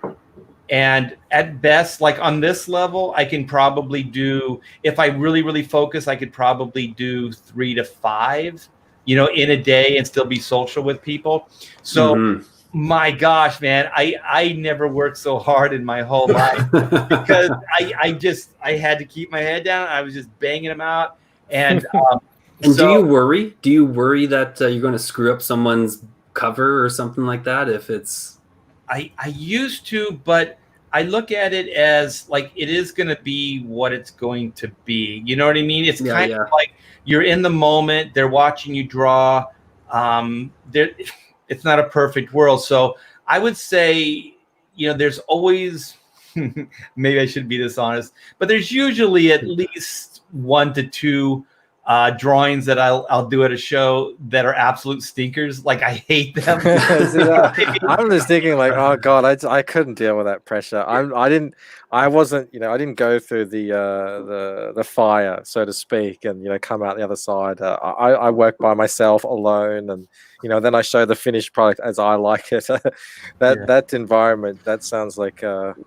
And at best, like on this level, I can probably do, if I really, really focus, I could probably do 3 to 5, in a day and still be social with people. So my gosh, man, I never worked so hard in my whole life because I had to keep my head down. I was just banging them out. And and do you worry? Do you worry that you're going to screw up someone's cover or something like that? If it's, I used to, but I look at it as like it is going to be what it's going to be. You know what I mean? It's kind of like you're in the moment. They're watching you draw. It's not a perfect world. So I would say, there's always, maybe I shouldn't be this honest, but there's usually at least 1 to 2 drawings that I'll do at a show that are absolute stinkers. Like I hate them. I'm just thinking like, oh God, I couldn't deal with that pressure. I didn't go through the fire, so to speak, and come out the other side. I work by myself alone, and then I show the finished product as I like it. That environment, that sounds like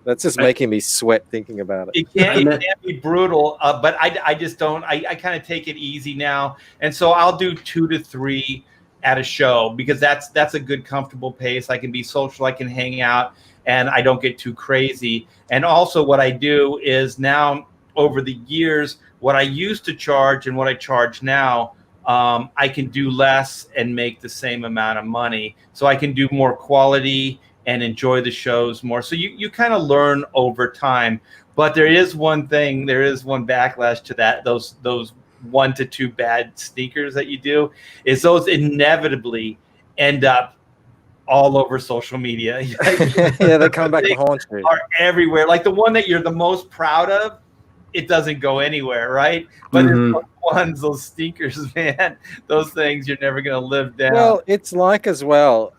that's just making me sweat thinking about it. It can be brutal, but I just don't. I kind of take it easy now, and so I'll do 2 to 3 at a show because that's a good, comfortable pace. I can be social, I can hang out, and I don't get too crazy. And also, what I do is now over the years, what I used to charge and what I charge now. I can do less and make the same amount of money. So I can do more quality and enjoy the shows more. So you kind of learn over time. But there is one backlash to that. Those 1 to 2 bad sneakers that you do is those inevitably end up all over social media. Yeah, they come back to haunt you. Are everywhere. Like the one that you're the most proud of it doesn't go anywhere, right? But Mhm. those ones, those stinkers, man, those things you're never gonna live down. Well, it's like as well,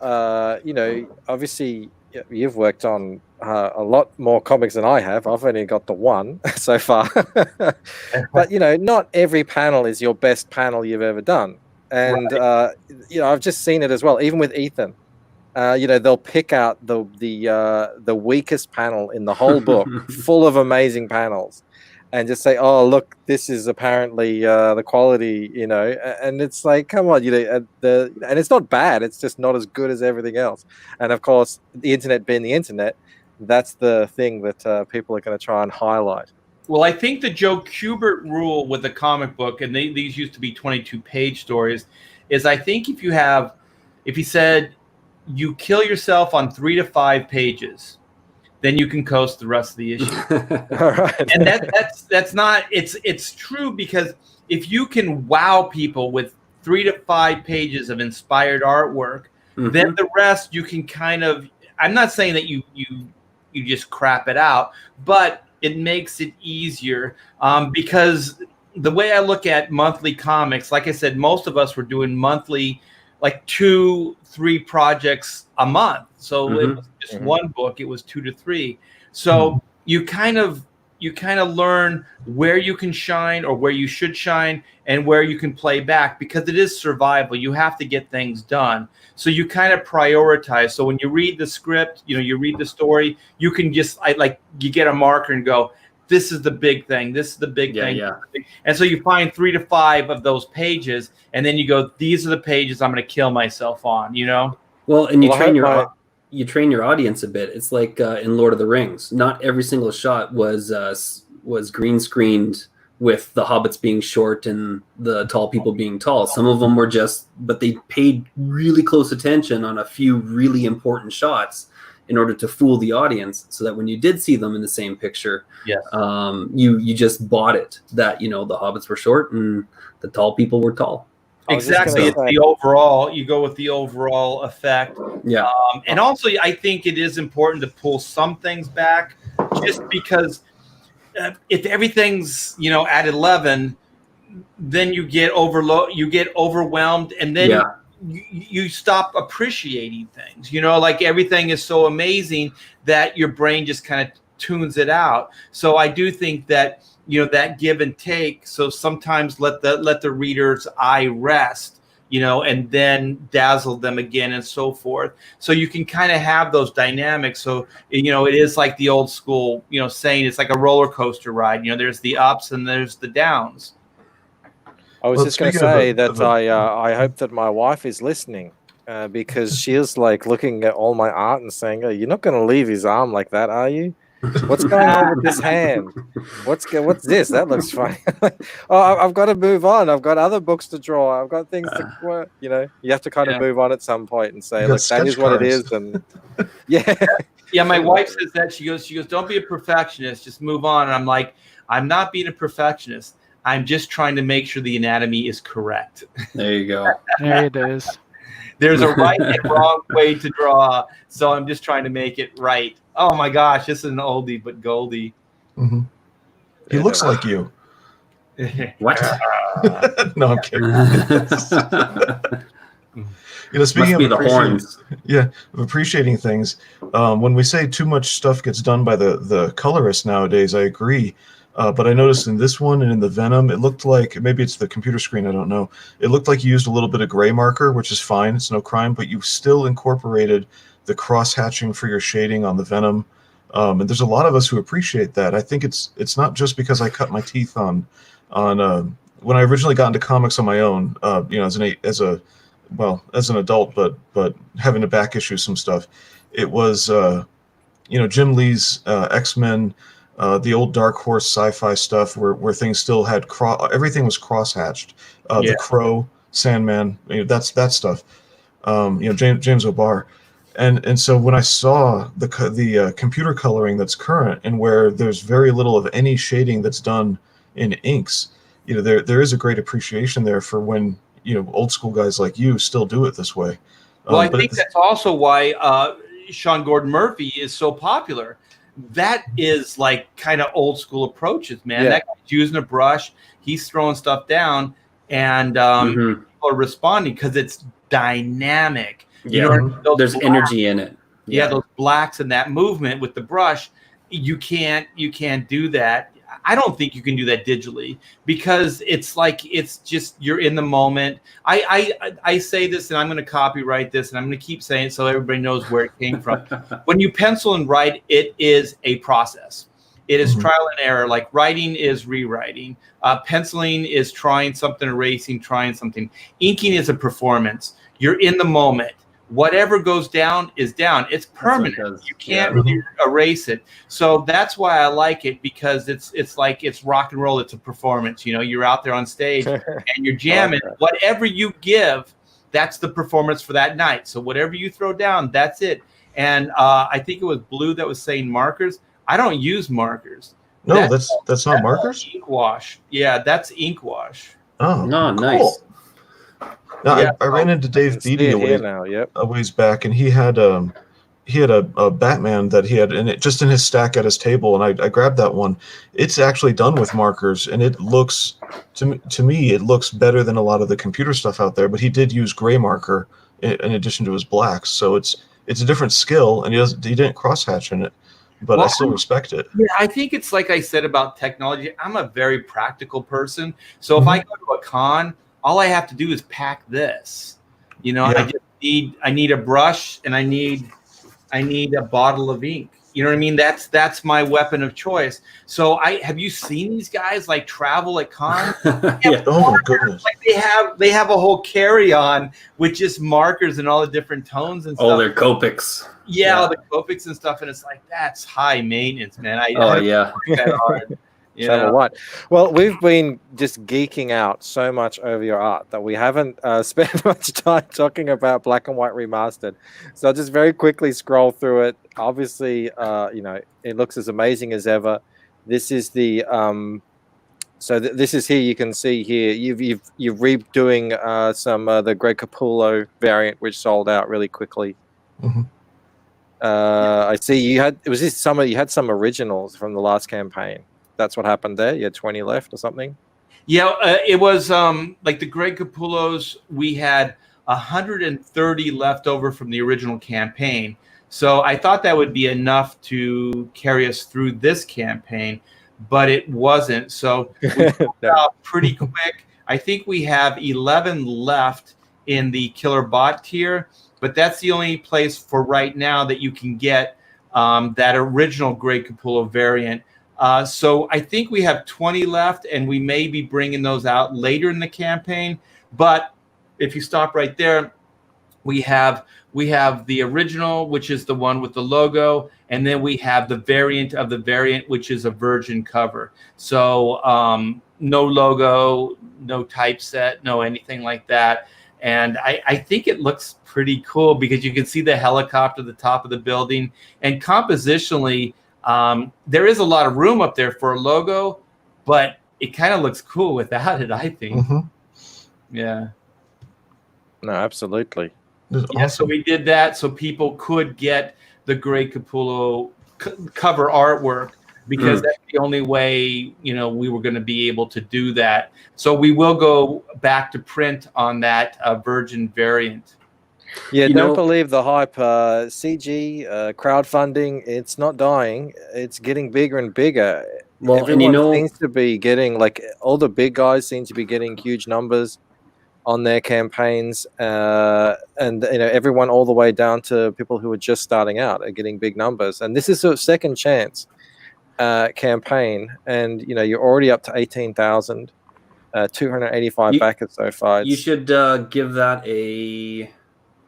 you know, obviously you've worked on a lot more comics than I have. I've only got the one so far. But, you know, not every panel is your best panel you've ever done. And, you know, I've just seen it as well, even with Ethan. You know, they'll pick out the weakest panel in the whole book, full of amazing panels, and just say, "Oh, look, this is apparently the quality," you know. And it's like, come on, you know, and it's not bad. It's just not as good as everything else. And of course, the internet being the internet, that's the thing that people are going to try and highlight. Well, I think the Joe Kubert rule with the comic book, and these used to be 22-page stories, is I think if he said you kill yourself on 3 to 5 pages, then you can coast the rest of the issue. All right. And that's not, it's true, because if you can wow people with 3 to 5 pages of inspired artwork, then the rest you can kind of, I'm not saying that you just crap it out, but it makes it easier, because the way I look at monthly comics, like I said, most of us were doing monthly, like 2-3 projects a month. So it was just one book. It was 2 to 3. So you kind of learn where you can shine or where you should shine and where you can play back, because it is survival. You have to get things done. So you kind of prioritize. So when you read the script, you know, you read the story, you can just, you get a marker and go, this is the big thing. This is the big thing. Yeah. And so you find 3 to 5 of those pages, and then you go, these are the pages I'm going to kill myself on, you know? Well, and you train your audience a bit. It's like in Lord of the Rings. Not every single shot was green screened with the hobbits being short and the tall people being tall. Some of them were but they paid really close attention on a few really important shots in order to fool the audience, so that when you did see them in the same picture, you just bought it that, you know, the hobbits were short and the tall people were tall. Exactly. It's the overall, you go with the overall effect. Yeah. And also, I think it is important to pull some things back, just because if everything's, you know, at 11, then you get overwhelmed, and then you stop appreciating things, you know, like everything is so amazing that your brain just kind of tunes it out. So I do think that, you know, that give and take. So sometimes let the reader's eye rest, you know, and then dazzle them again and so forth. So you can kind of have those dynamics. So, you know, it is like the old school, you know, saying, it's like a roller coaster ride. You know, there's the ups and there's the downs. I was just going to say that I hope that my wife is listening, because she is like looking at all my art and saying, "Oh, you're not going to leave his arm like that, are you? What's going on with this hand? What's this? That looks funny." Oh, I've got to move on. I've got other books to draw. I've got things to work. You know, you have to kind of move on at some point and say, "Look, that is what it is." And yeah, my wife says that. She goes, "Don't be a perfectionist. Just move on." And I'm like, I'm not being a perfectionist. I'm just trying to make sure the anatomy is correct. There you go. There it is. There's a right and wrong way to draw, so I'm just trying to make it right. Oh my gosh, this is an oldie but goldie. Mm-hmm. He looks like you. What? No, I'm kidding. You know, speaking of appreciating things, when we say too much stuff gets done by the colorist nowadays, I agree. But I noticed in this one and in the Venom, it looked like, maybe it's the computer screen, I don't know. It looked like you used a little bit of gray marker, which is fine. It's no crime, but you still incorporated the cross-hatching for your shading on the Venom. And there's a lot of us who appreciate that. I think it's not just because I cut my teeth on when I originally got into comics on my own, you know, as an adult, but having to back issue some stuff. It was, you know, Jim Lee's X-Men, the old Dark Horse sci-fi stuff where things still had everything was cross-hatched. The Crow, Sandman, you know, that's that stuff. You know, James O'Barr. And so when I saw the computer coloring that's current, and where there's very little of any shading that's done in inks, you know, there is a great appreciation there for when, you know, old school guys like you still do it this way. Well, I think that's also why Sean Gordon Murphy is so popular, that is like kind of old school approaches, man. Yeah. That guy's using a brush, he's throwing stuff down, and people are responding because it's dynamic. Yeah, You know, there's energy in it. Yeah, those blacks and that movement with the brush, you can't do that. I don't think you can do that digitally because it's like it's just you're in the moment. I say this, and I'm going to copyright this, and I'm going to keep saying it so everybody knows where it came from. When you pencil and write, it is a process. It is trial and error. Like writing is rewriting. Penciling is trying something, erasing, trying something. Inking is a performance. You're in the moment. Whatever goes down is down. It's permanent. You can't really erase it. So that's why I like it, because it's like it's rock and roll. It's a performance. You know, you're out there on stage and you're jamming. Whatever you give, that's the performance for that night. So whatever you throw down, that's it. And I think it was Blue that was saying markers. I don't use markers. No, that's not markers. Ink wash. Yeah, that's ink wash. Oh, no, cool. Nice. No, I ran into Dave Beatty a ways back, and he had a Batman that he had just in his stack at his table, and I grabbed that one. It's actually done with markers, and it looks to me it looks better than a lot of the computer stuff out there. But he did use gray marker in addition to his blacks, so it's a different skill, and he didn't crosshatch in it. But I still respect it. Yeah, I think it's like I said about technology. I'm a very practical person, so if I go to a con, all I have to do is pack this, you know. I just need a brush, and I need a bottle of ink. You know what I mean? That's my weapon of choice. So have you seen these guys like travel at cons? Oh my goodness! Like they have a whole carry-on with just markers and all the different tones and stuff. Oh, they're Copics. Yeah, all the Copics and stuff, and it's like that's high maintenance, man. I don't work that hard. Channel 1. Well, we've been just geeking out so much over your art that we haven't spent much time talking about Black and White Remastered. So I'll just very quickly scroll through it. Obviously, you know, it looks as amazing as ever. This is the this is here. You can see here you're redoing some the Greg Capullo variant, which sold out really quickly. I see you had you had some originals from the last campaign. That's what happened there. You had 20 left or something. Yeah, it was like the Greg Capullos. We had 130 left over from the original campaign. So I thought that would be enough to carry us through this campaign, but it wasn't. So we moved out pretty quick. I think we have 11 left in the Killer Bot tier, but that's the only place for right now that you can get that original Greg Capullo variant. So I think we have 20 left, and we may be bringing those out later in the campaign. But if you stop right there, we have the original, which is the one with the logo, and then we have the variant of the variant, which is a virgin cover. So no logo, no typeset, no anything like that. And I think it looks pretty cool because you can see the helicopter at the top of the building, and compositionally, there is a lot of room up there for a logo, but it kind of looks cool without it, I think. Yeah. No, absolutely. Yeah, awesome. So we did that so people could get the Greg Capullo cover artwork, because that's the only way, you know, we were going to be able to do that. So we will go back to print on that virgin variant. Yeah, don't believe the hype. CG crowdfunding, it's not dying. It's getting bigger and bigger. Well, everyone seems to be getting, like, all the big guys seem to be getting huge numbers on their campaigns, and you know, everyone all the way down to people who are just starting out are getting big numbers. And this is a second chance campaign, and you know, you're already up to 18,000, 285 backers so far. You should give that a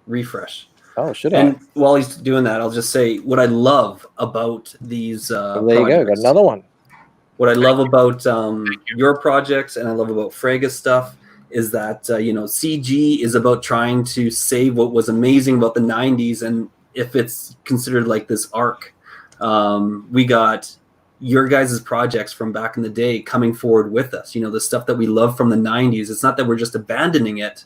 refresh. Oh, should I? And while he's doing that, I'll just say what I love about these there you go, got another one. What I love about your projects, and I love about Frega's stuff, is that you know, CG is about trying to save what was amazing about the 90s, and if it's considered like this arc, we got your guys' projects from back in the day coming forward with us. You know, the stuff that we love from the 90s. It's not that we're just abandoning it.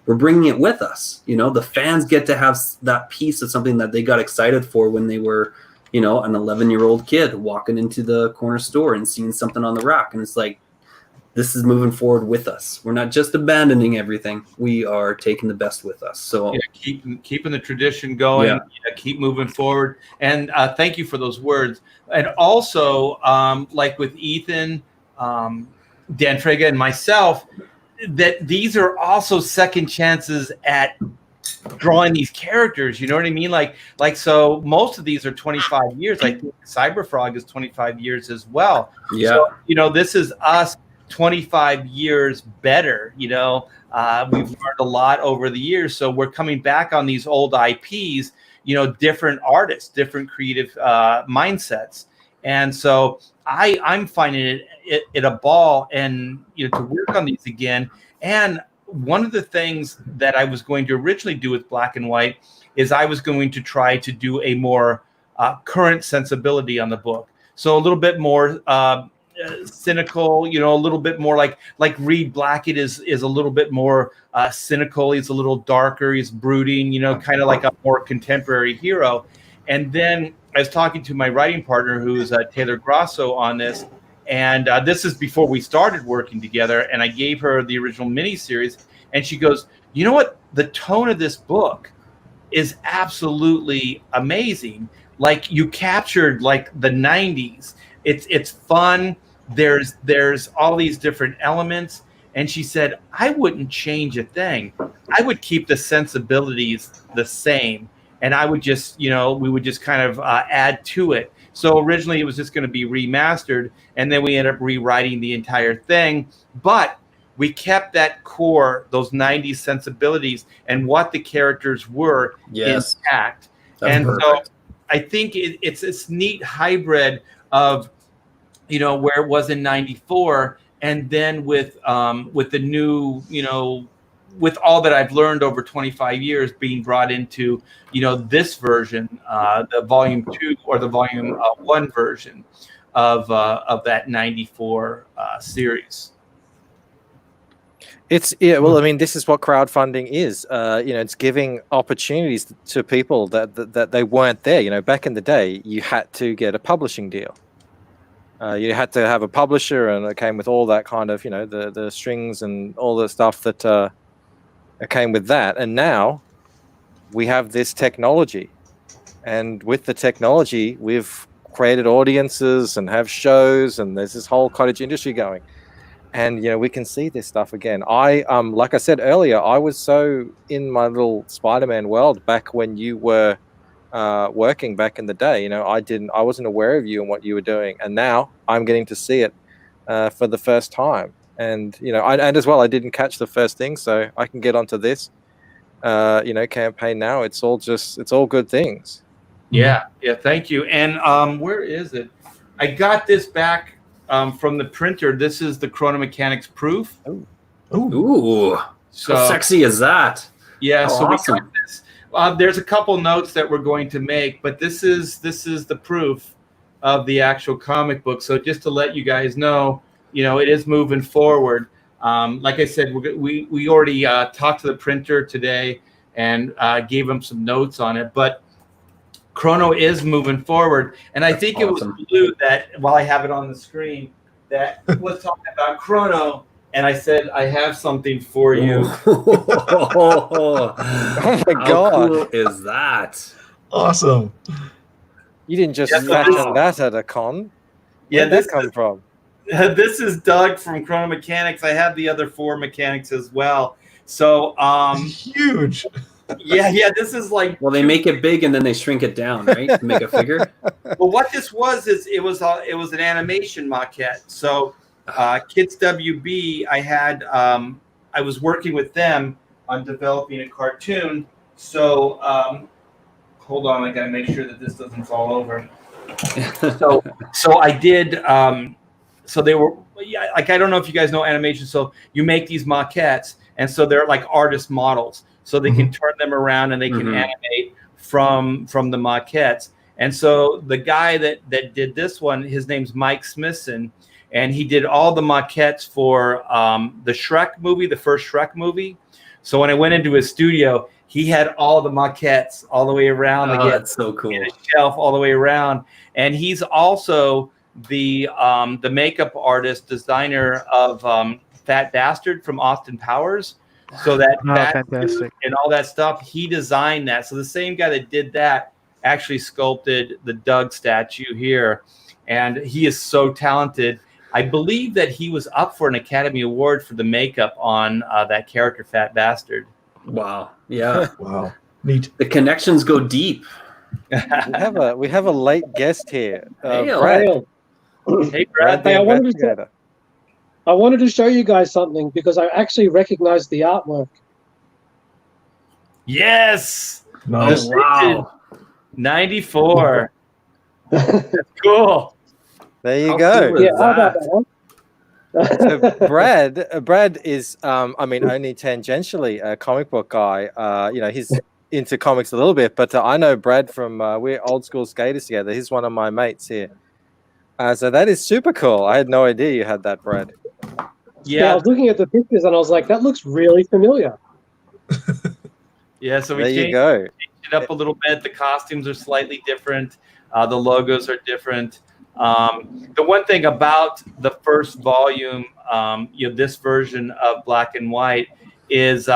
We're bringing it with us. You know, the fans get to have that piece of something that they got excited for when they were you know, an 11-year-old kid walking into the corner store and seeing something on the rack, and it's like, this is moving forward with us. We're not just abandoning everything. We are taking the best with us. So keeping the tradition going, keep moving forward. And thank you for those words. And also, like with Ethan, Dan Trega, and myself, that these are also second chances at drawing these characters. You know what I mean? Like so most of these are 25 years. I think Cyberfrog is 25 years as well. Yeah. So, you know, this is us 25 years better. You know, we've learned a lot over the years. So we're coming back on these old IPs, you know, different artists, different creative mindsets. And so I'm finding it a ball, and, you know, to work on these again. And one of the things that I was going to originally do with Black and White is I was going to try to do a more current sensibility on the book. So a little bit more cynical, you know, a little bit more like Reed Blackett is a little bit more cynical. He's a little darker. He's brooding, you know, kind of like a more contemporary hero. And then I was talking to my writing partner, who's Taylor Grosso, on this. And this is before we started working together. And I gave her the original miniseries, and she goes, you know what? The tone of this book is absolutely amazing. Like, you captured like the 90s. It's fun. There's all these different elements. And she said, I wouldn't change a thing. I would keep the sensibilities the same. And I would just, you know, we would just kind of add to it. So originally it was just going to be remastered, and then we ended up rewriting the entire thing. But we kept that core, those 90s sensibilities and what the characters were intact. And perfect. So I think it's this neat hybrid of, you know, where it was in 94, and then with the new, you know, with all that I've learned over 25 years being brought into, you know, this version, the volume 2 or the volume 1 version of that 94 series. Well, I mean, this is what crowdfunding is. You know, it's giving opportunities to people that they weren't there. You know, back in the day, you had to get a publishing deal. You had to have a publisher, and it came with all that kind of, you know, the strings and all the stuff that came with that. And now we have this technology, and with the technology, we've created audiences and have shows, and there's this whole cottage industry going. And, you know, we can see this stuff again. Like I said earlier, I was so in my little Spider-Man world back when you were working back in the day. You know, I wasn't aware of you and what you were doing, and now I'm getting to see it for the first time. And, you know, and as well, I didn't catch the first thing, so I can get onto this, you know, campaign now. It's all good things. Yeah. Thank you. And where is it? I got this back from the printer. This is the Chrono Mechanics proof. Ooh. So how sexy is that? Yeah. How so awesome. we got this. There's a couple notes that we're going to make, but this is the proof of the actual comic book. So just to let you guys know, you know, it is moving forward. Like I said, we already talked to the printer today and gave them some notes on it, but Chrono is moving forward. And I think awesome. It was Blue that, while I have it on the screen, that was talking about Chrono, and I said, I have something for you. Oh my God. How cool is that? Awesome. You didn't just fashion that at a con. Where'd that come from? This is Doug from Chrono Mechanics. I have the other 4 mechanics as well. So huge. Yeah, this is like, well, they make it big and then they shrink it down, right? To make a figure. Well, what this was is it was an animation maquette. So Kids WB, I was working with them on developing a cartoon. So hold on, I gotta make sure that this doesn't fall over. So I did. So they were like, I don't know if you guys know animation. So you make these maquettes, and so they're like artist models. So they can turn them around and they can animate from the maquettes. And so the guy that did this one, his name's Mike Smithson, and he did all the maquettes for the Shrek movie, the first Shrek movie. So when I went into his studio, he had all the maquettes all the way around. Oh, that's so cool. In a shelf all the way around. And he's also the makeup artist, designer of Fat Bastard from Austin Powers. So that fantastic. and all that stuff, he designed that. So the same guy that did that actually sculpted the Doug statue here. And he is so talented. I believe that he was up for an Academy Award for the makeup on that character, Fat Bastard. Wow. Yeah. Wow. Neat. The connections go deep. we have a late guest here. Hail. Brad. Hail. Hey, Brad. Hey, I wanted to investigator. I wanted to show you guys something because I actually recognized the artwork. Yes. Nice. Oh, wow. 94. That's cool. There you How go. cool is Yeah, how about that? that one? So Brad is, I mean, only tangentially a comic book guy. He's into comics a little bit, but I know Brad from we're old school skaters together. He's one of my mates here. So that is super cool. I had no idea you had that, Brad. I Yeah. was looking at the pictures and I was like, that looks really familiar. Yeah. So we There you changed go. it up a little bit. The costumes are slightly different. The logos are different. The one thing about the first volume, this version of Black and White is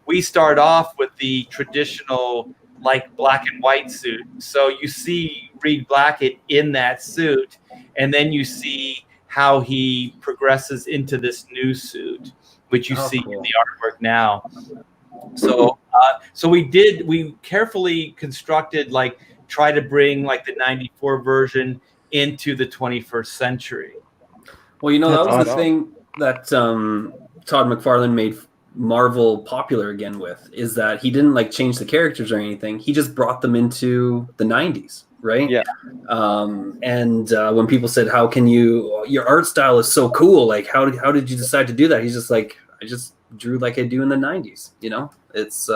we start off with the traditional like black and white suit. So you see Reed Blackett in that suit, and then you see how he progresses into this new suit, which you see in the artwork now. So we carefully constructed, like, try to bring like the 94 version into the 21st century. Well, that was That's the thing that Todd McFarlane made Marvel popular again with, is that he didn't like change the characters or anything. He just brought them into the 90s, right? Yeah. And when people said, how can your art style is so cool, like how did you decide to do that? He's just like, I just drew like I do in the 90s, It's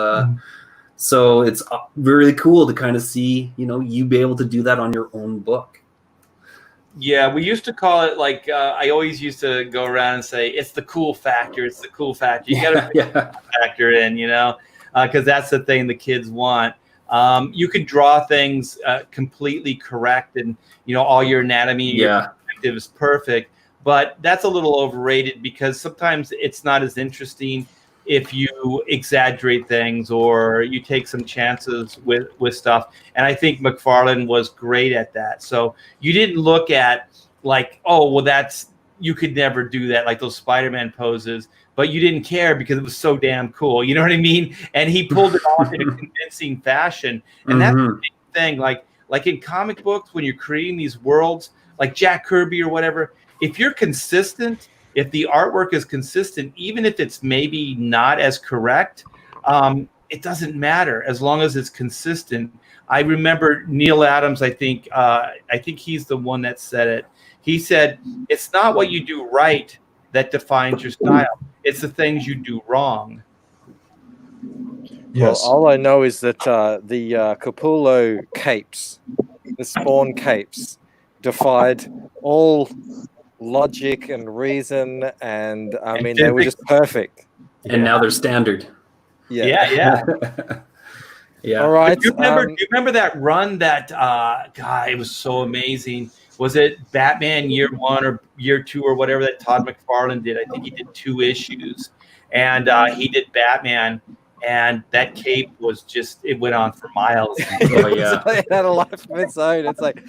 so it's really cool to kind of see, you be able to do that on your own book. Yeah, we used to call it, like, I always used to go around and say, it's the cool factor. It's the cool factor. You got to factor in, because that's the thing the kids want. You could draw things completely correct, and, all your anatomy and your perspective is perfect. But that's a little overrated, because sometimes it's not as interesting if you exaggerate things or you take some chances with stuff. And I think McFarlane was great at that. So you didn't look at like, oh, well, you could never do that, like those Spider-Man poses, but you didn't care because it was so damn cool. You know what I mean? And he pulled it off in a convincing fashion. And that's the big thing. Like in comic books, when you're creating these worlds, like Jack Kirby or whatever, if you're consistent, if the artwork is consistent, even if it's maybe not as correct, it doesn't matter as long as it's consistent. I remember Neil Adams, I think he's the one that said it. He said, it's not what you do right that defines your style. It's the things you do wrong. Yes. Well, all I know is that the Capullo capes, the Spawn capes, defied all logic and reason, and I mean, they were just perfect. And now they're standard. Yeah. Yeah. All right. Do you remember that run that it was so amazing? Was it Batman year 1 or year 2 or whatever that Todd McFarlane did? I think he did 2 issues, and he did Batman, and that cape was it went on for miles. Oh, yeah. It had a life of its own. It's like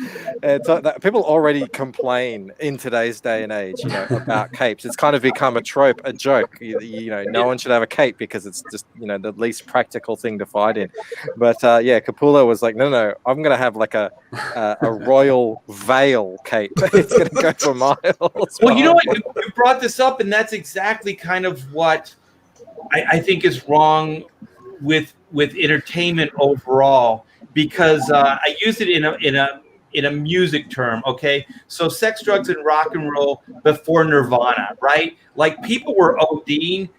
people already complain in today's day and age, about capes. It's kind of become a trope, a joke. No one should have a cape because it's just, the least practical thing to fight in. But Capullo was like, no, I'm gonna have like a royal veil cape. It's gonna go for miles. Well, you know what? You brought this up, and that's exactly kind of what I think is wrong with entertainment overall, because I use it in a music term. Okay, so sex, drugs, and rock and roll before Nirvana, right? Like, people were ODing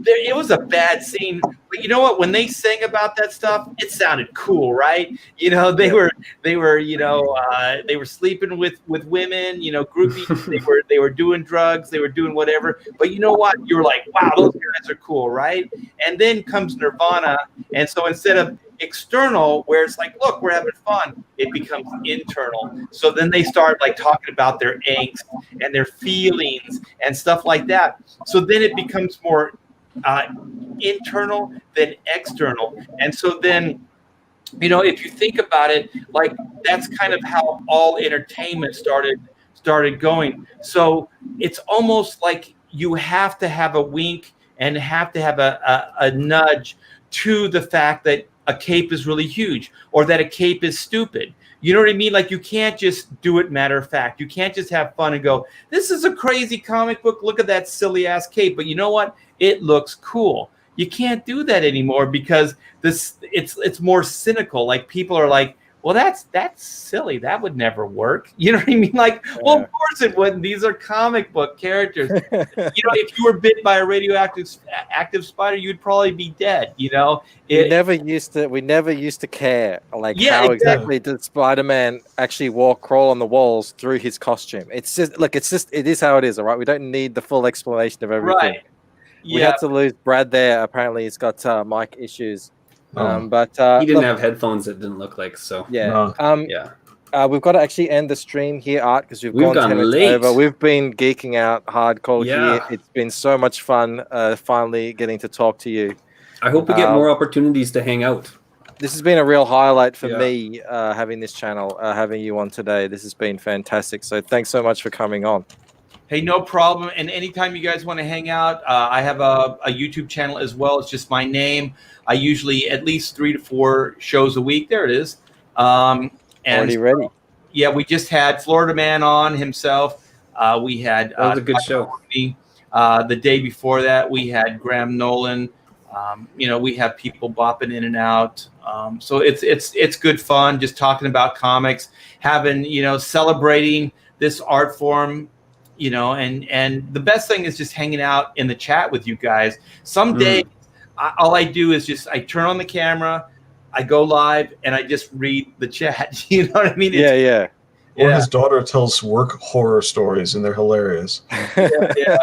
it was a bad scene, but you know what? When they sang about that stuff, it sounded cool, right? You know, they were they were sleeping with women, you know, groupies. They were doing drugs, they were doing whatever. But you know what? You were like, wow, those guys are cool, right? And then comes Nirvana, and so instead of external, where it's like, look, we're having fun, it becomes internal. So then they start like talking about their angst and their feelings and stuff like that. So then it becomes more internal than external. And so then, you know, if you think about it, like that's kind of how all entertainment started going. So it's almost like you have to have a wink and have to have a nudge to the fact that a cape is really huge or that a cape is stupid. You know what I mean? Like you can't just do it matter of fact. You can't just have fun and go, this is a crazy comic book. Look at that silly ass cape. But you know what? It looks cool. You can't do that anymore because it's more cynical. Like people are like, well, that's silly. That would never work. You know what I mean? Like, well, of course it wouldn't. These are comic book characters. You know, if you were bit by a radioactive active spider, you'd probably be dead. You know, we never used to care. Like, how exactly did Spider-Man actually crawl on the walls through his costume? It's just look, it is how it is. All right, we don't need the full explanation of everything. Right. We had to lose Brad there. Apparently, he's got mic issues. But he didn't have headphones. It didn't look like so. Yeah. We've got to actually end the stream here, Art, because we've gone 10 minutes late. over. We've been geeking out hardcore here. It's been so much fun finally getting to talk to you. I hope we get more opportunities to hang out. This has been a real highlight for me, having this channel, having you on today. This has been fantastic. So thanks so much for coming on. Hey, no problem. And anytime you guys want to hang out, I have a YouTube channel as well. It's just my name. I usually at least 3 to 4 shows a week. There it is. And already ready. Yeah, we just had Florida Man on himself. We had that was a good show. The day before that, we had Graham Nolan. You know, we have people bopping in and out. So it's good fun just talking about comics, having, you know, celebrating this art form. You know, and the best thing is just hanging out in the chat with you guys. Some days, all I do is just I turn on the camera, I go live, and I just read the chat. You know what I mean? Or his daughter tells work horror stories, and they're hilarious. Yeah.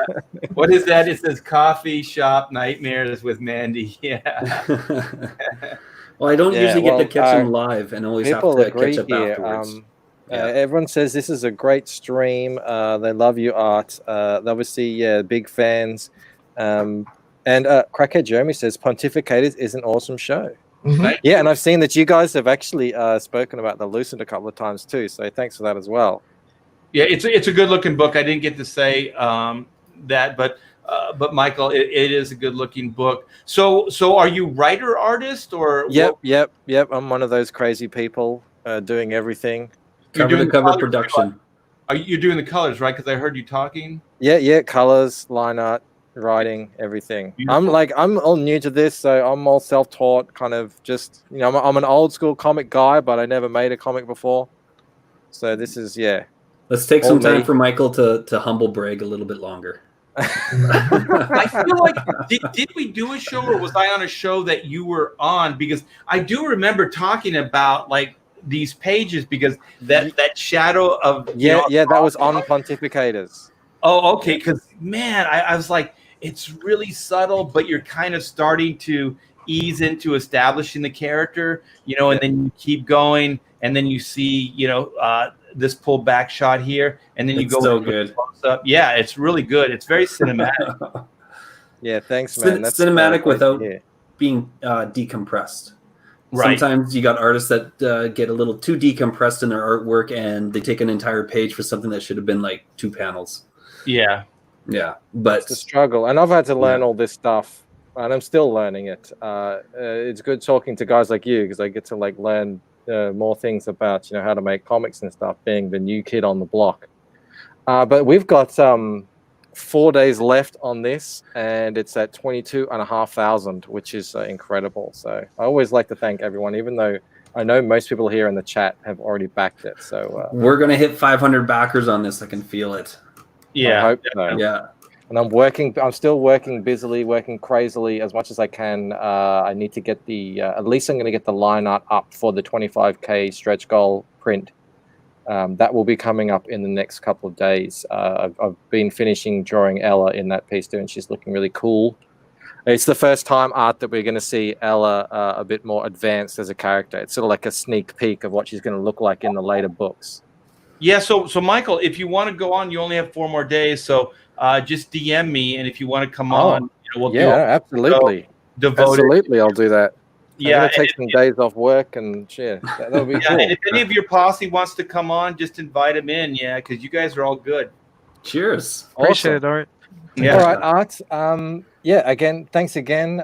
What is that? It says coffee shop nightmares with Mandy. Yeah. Well, I don't usually get to catch them live, and always have to catch up afterwards. Everyone says this is a great stream. They love you, Art. Obviously, big fans. And Crackhead Jeremy says Pontificators is an awesome show. Mm-hmm. Yeah, and I've seen that you guys have actually spoken about the Lucent a couple of times too. So thanks for that as well. Yeah, it's a good looking book. I didn't get to say that, but Michael, it is a good looking book. So are you writer artist or? Yep. I'm one of those crazy people doing everything. Cover to cover production. You're doing the colors, right? Because I heard you talking. Yeah, colors, line art, writing, everything. Beautiful. I'm all new to this, so I'm all self-taught, kind of just, you know, I'm an old school comic guy, but I never made a comic before. So this is, Let's take some time for Michael to humble brag a little bit longer. I feel like did we do a show, or was I on a show that you were on? Because I do remember talking about like these pages, because that shadow of that was on Pontificators. Oh, okay. Because man, I was like, it's really subtle, but you're kind of starting to ease into establishing the character, you know, and then you keep going, and then you see, you know, this pulled back shot here, and then you go so good. Up. Yeah, it's really good. It's very cinematic. Yeah, thanks, man. That's cinematic without being decompressed. Right. Sometimes you got artists that get a little too decompressed in their artwork, and they take an entire page for something that should have been like 2 panels. Yeah, but it's a struggle, and I've had to learn all this stuff, and I'm still learning it. It's good talking to guys like you, because I get to like learn more things about, you know, how to make comics and stuff, being the new kid on the block. But we've got 4 days left on this, and it's at 22,500, which is incredible. So I always like to thank everyone, even though I know most people here in the chat have already backed it. So we're gonna hit 500 backers on this. I can feel it. I hope so. Yeah. And I'm still working busily, working crazily as much as I can. I need to get at least I'm going to get the line art up for the 25K stretch goal print. That will be coming up in the next couple of days. I've been finishing drawing Ella in that piece too, and she's looking really cool. It's the first time art that we're going to see Ella a bit more advanced as a character. It's sort of like a sneak peek of what she's going to look like in the later books. Yeah, so Michael, if you want to go on, you only have 4 more days, so just DM me, and if you want to come on, we'll do absolutely. Absolutely, I'll do that. Yeah, I'm gonna take some days off work and share. That'll be cool. And if any of your posse wants to come on, just invite them in, because you guys are all good. Cheers. Appreciate it, Art. Yeah. All right, Art. Again, thanks again.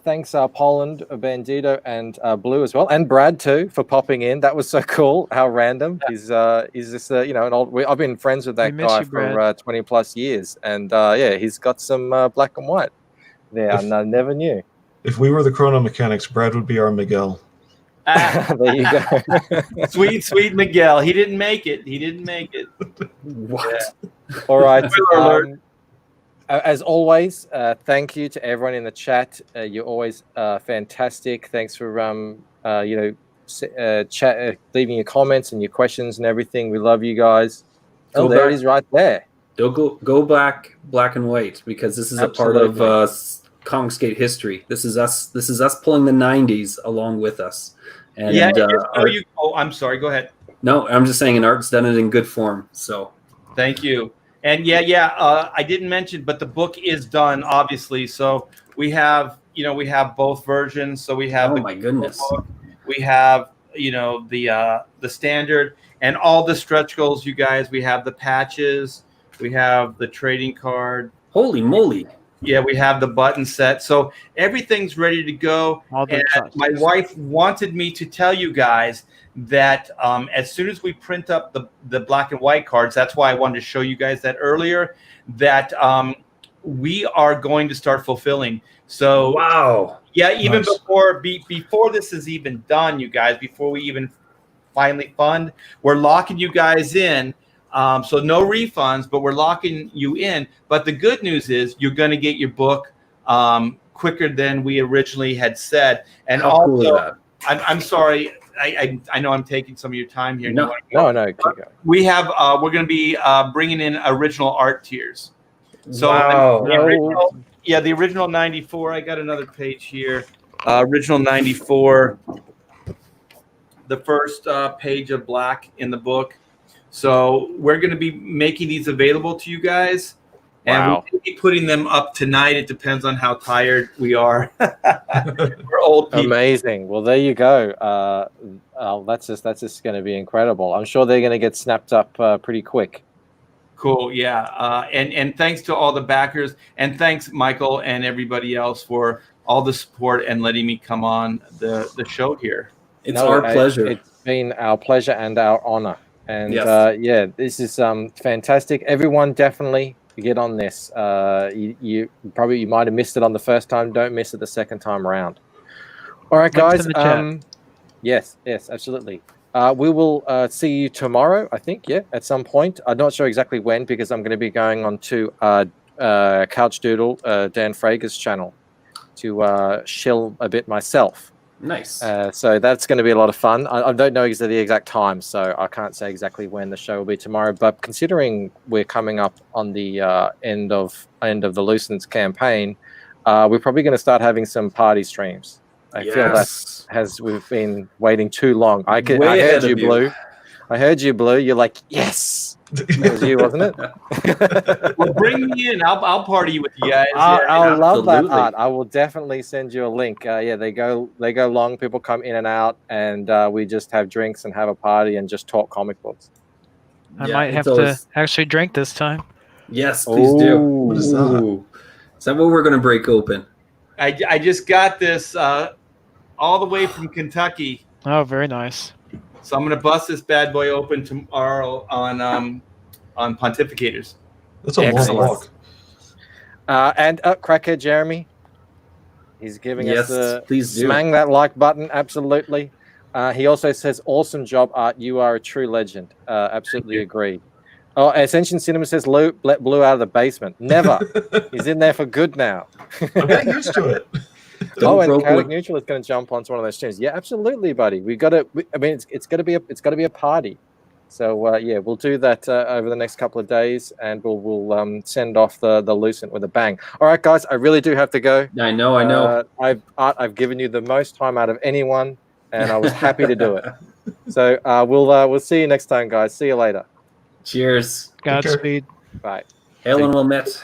Thanks, Poland, Bandito, and Blue as well, and Brad too for popping in. That was so cool. How random. He's just an old. I've been friends with that guy for 20 plus years, and he's got some black and white there, and I never knew. If we were the Chrono Mechanics, Brad would be our Miguel. There you go. sweet Miguel. He didn't make it. What? Yeah. All right. As always, thank you to everyone in the chat. You're always fantastic. Thanks for leaving your comments and your questions and everything. We love you guys. There it is, right there. Go back black and white, because this is Absolutely. a part of Kongsgate history. This is us pulling the 90s along with us. And I'm sorry. Go ahead. No, I'm just saying, and Art's done it in good form. So thank you. And I didn't mention, but the book is done, obviously. So we have both versions. So we have my goodness, book. We have the standard and all the stretch goals. You guys, we have the patches. We have the trading card. Holy moly! Yeah, we have the button set. So everything's ready to go. And my wife wanted me to tell you guys that as soon as we print up the black and white cards, that's why I wanted to show you guys that earlier, that we are going to start fulfilling. So wow. Yeah, even before this is even done, you guys, before we even finally fund, we're locking you guys in. So no refunds, but we're locking you in. But the good news is you're going to get your book quicker than we originally had said. And how cool is that? I'm sorry. I know I'm taking some of your time here. No. We have we're going to be bringing in original art tiers. So wow. the original 94. I got another page here. Original 94. The first page of black in the book. So we're going to be making these available to you guys. And we'll be putting them up tonight. It depends on how tired we are. We're old people. Amazing. Well, there you go. That's just going to be incredible. I'm sure they're going to get snapped up pretty quick. Cool. Yeah. And thanks to all the backers, and thanks Michael and everybody else for all the support and letting me come on the show here. It's our pleasure. It's been our pleasure and our honor. And yes. This is fantastic. Everyone definitely get on this. You might have missed it on the first time. Don't miss it the second time around. All right, guys. Yes, absolutely. We will see you tomorrow, I think, at some point. I'm not sure exactly when, because I'm going to be going on to Couch Doodle, Dan Frager's channel, to shill a bit myself. Nice. So that's going to be a lot of fun. I don't know the exact time, so I can't say exactly when the show will be tomorrow. But considering we're coming up on the end of the Lucent's campaign, we're probably going to start having some party streams. I feel we've been waiting too long. I heard you, Blue. I heard you, Blue. You're like, yes. That was you, wasn't it? Well, bring me in. I'll party with you guys. I'll love that, Art. I will definitely send you a link. They go long. People come in and out, and we just have drinks and have a party and just talk comic books. I might have to actually drink this time. Yes, please do. What is that? Is that what we're going to break open? I just got this all the way from Kentucky. Oh, very nice. So I'm going to bust this bad boy open tomorrow on Pontificators. That's a long walk. And Crackhead Jeremy, he's giving us the smang that like button. Absolutely. He also says, "Awesome job, Art. You are a true legend." Absolutely agree. Oh, Ascension Cinema says let Blue out of the basement. Never. He's in there for good now. I'm getting used to it. Oh, and Chaotic Neutral is going to jump onto one of those streams. Yeah, absolutely, buddy. We got to. I mean, it's going to be a party. So yeah, we'll do that over the next couple of days, and we'll send off the Lucent with a bang. All right, guys, I really do have to go. I know. I've given you the most time out of anyone, and I was happy to do it. So we'll see you next time, guys. See you later. Cheers. Godspeed. Bye. Hail and well met.